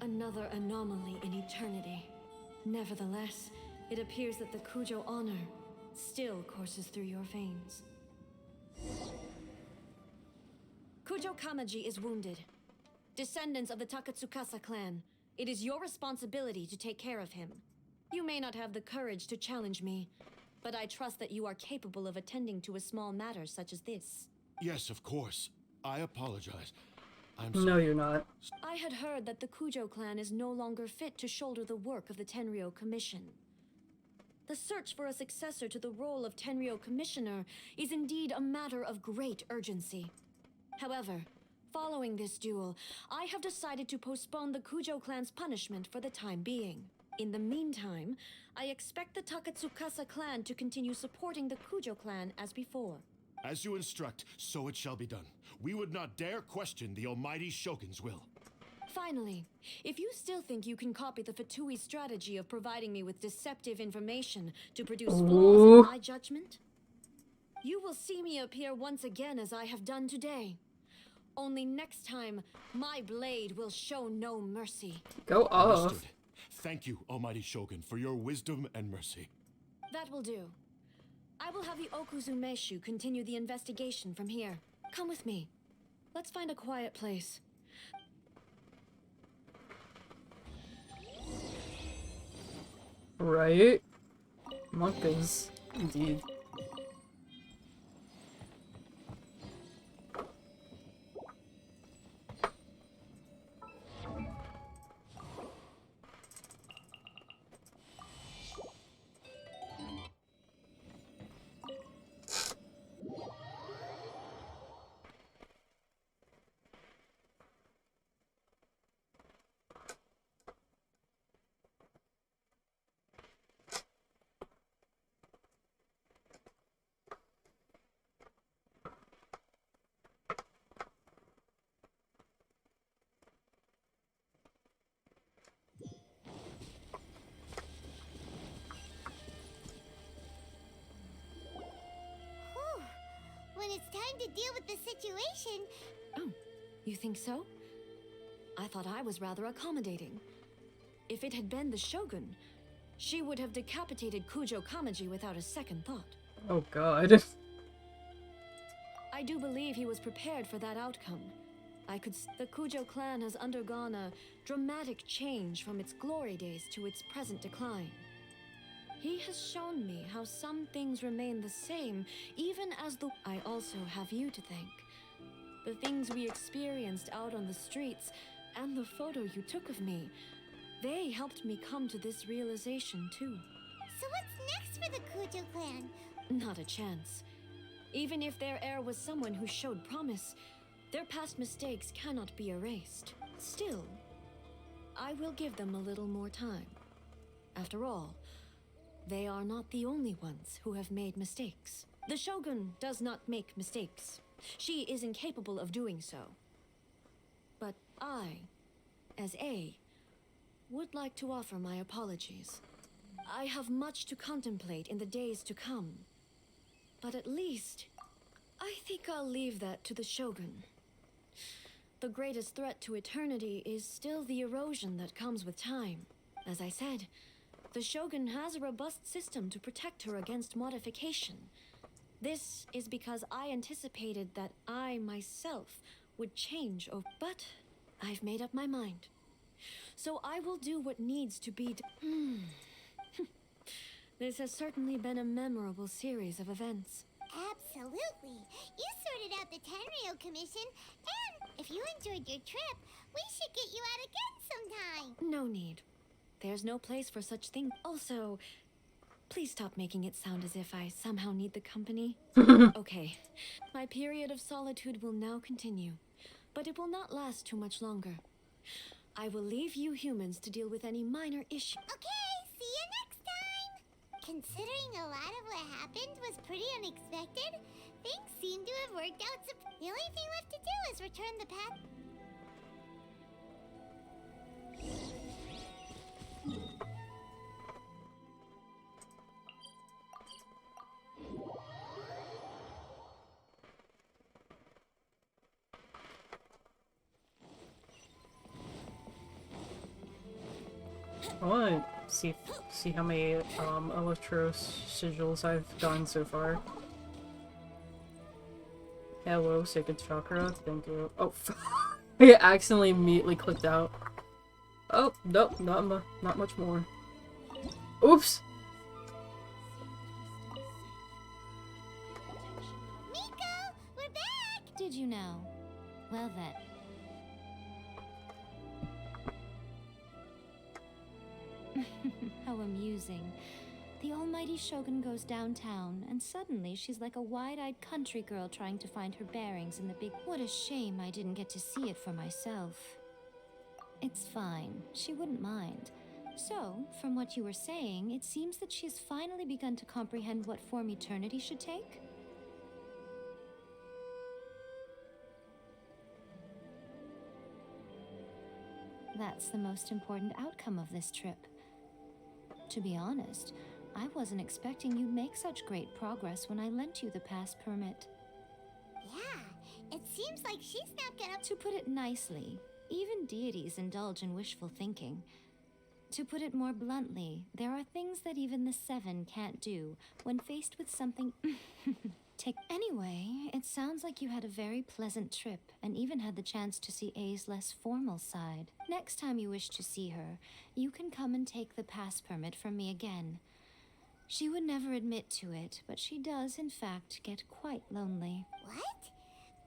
Another anomaly in eternity. Nevertheless, it appears that the Kujo honor still courses through your veins. Kujo Kamaji is wounded. Descendants of the Takatsukasa clan, it is your responsibility to take care of him. You may not have the courage to challenge me, but I trust that you are capable of attending to a small matter such as this. Yes, of course. I apologize. I'm No, sorry. you're not. I had heard that the Kujo clan is no longer fit to shoulder the work of the Tenryou Commission. The search for a successor to the role of Tenryou Commissioner is indeed a matter of great urgency. However, following this duel, I have decided to postpone the Kujo clan's punishment for the time being. In the meantime, I expect the Takatsukasa clan to continue supporting the Kujo clan as before. As you instruct, so it shall be done. We would not dare question the Almighty Shogun's will. Finally, if you still think you can copy the Fatui strategy of providing me with deceptive information to produce flaws in my judgment, you will see me appear once again as I have done today. Only next time, my blade will show no mercy. Go off. Understood. Thank you, Almighty Shogun, for your wisdom and mercy. That will do. I will have the Okuzumeshu continue the investigation from here. Come with me. Let's find a quiet place. Right? Monkas, indeed. when it's time to deal with the situation. Oh, you think so? I thought I was rather accommodating. If it had been the Shogun, she would have decapitated Kujo Kamaji without a second thought. Oh god. I do believe he was prepared for that outcome. The Kujo clan has undergone a dramatic change from its glory days to its present decline. He has shown me how some things remain the same, even as I also have you to thank. The things we experienced out on the streets, and the photo you took of me, they helped me come to this realization too. So what's next for the Kujo clan? Not a chance. Even if their heir was someone who showed promise, their past mistakes cannot be erased. Still, I will give them a little more time. After all, they are not the only ones who have made mistakes. The Shogun does not make mistakes. She is incapable of doing so. But I, as A, would like to offer my apologies. I have much to contemplate in the days to come. But at least, I think I'll leave that to the Shogun. The greatest threat to eternity is still the erosion that comes with time. As I said, the Shogun has a robust system to protect her against modification. This is because I anticipated that I myself would change, but I've made up my mind. So I will do what needs to be done. This has certainly been a memorable series of events. Absolutely. You sorted out the Tenryo Commission, and if you enjoyed your trip, we should get you out again sometime. No need. There's no place for such things. Also, please stop making it sound as if I somehow need the company. Okay, my period of solitude will now continue, but it will not last too much longer. I will leave you humans to deal with any minor issue. Okay, see you next time! Considering a lot of what happened was pretty unexpected, things seem to have worked out. The only thing left to do is return the path. I want to see how many electro sigils I've gotten so far. Hello, Sacred Chakra. Thank you. Oh, I accidentally immediately clicked out. Oh, nope, not much more. Oops. Miko, we're back! Did you know? Well then. How amusing. The almighty Shogun goes downtown, and suddenly she's like a wide-eyed country girl trying to find her bearings in the big... What a shame I didn't get to see it for myself. It's fine. She wouldn't mind. So, from what you were saying, it seems that she's finally begun to comprehend what form eternity should take? That's the most important outcome of this trip. To be honest, I wasn't expecting you'd make such great progress when I lent you the pass permit. Yeah, it seems like she's not gonna... To put it nicely, even deities indulge in wishful thinking. To put it more bluntly, there are things that even the Seven can't do when faced with something... Anyway, it sounds like you had a very pleasant trip and even had the chance to see A's less formal side. Next time you wish to see her, you can come and take the pass permit from me again. She would never admit to it, but she does, in fact, get quite lonely. What?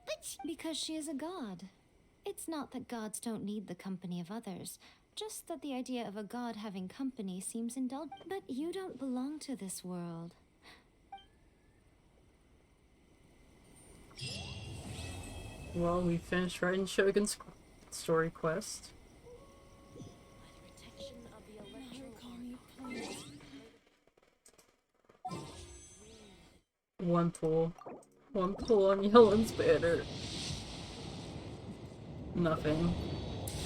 But Because she is a god. It's not that gods don't need the company of others, just that the idea of a god having company seems indulgent. But you don't belong to this world. Well, we finished writing Shogun's story quest. One pull on Yelen's banner. Nothing.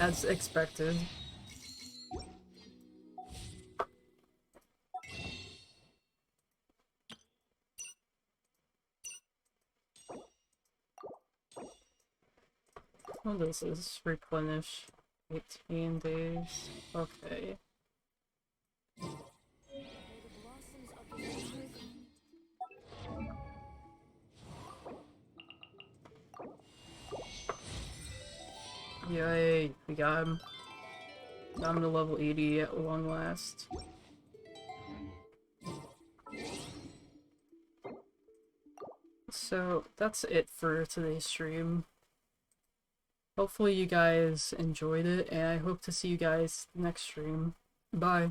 As expected. What does this replenish? 18 days. Okay. Yay, we got him. Got him to level 80 at long last. So, that's it for today's stream. Hopefully you guys enjoyed it, and I hope to see you guys next stream. Bye.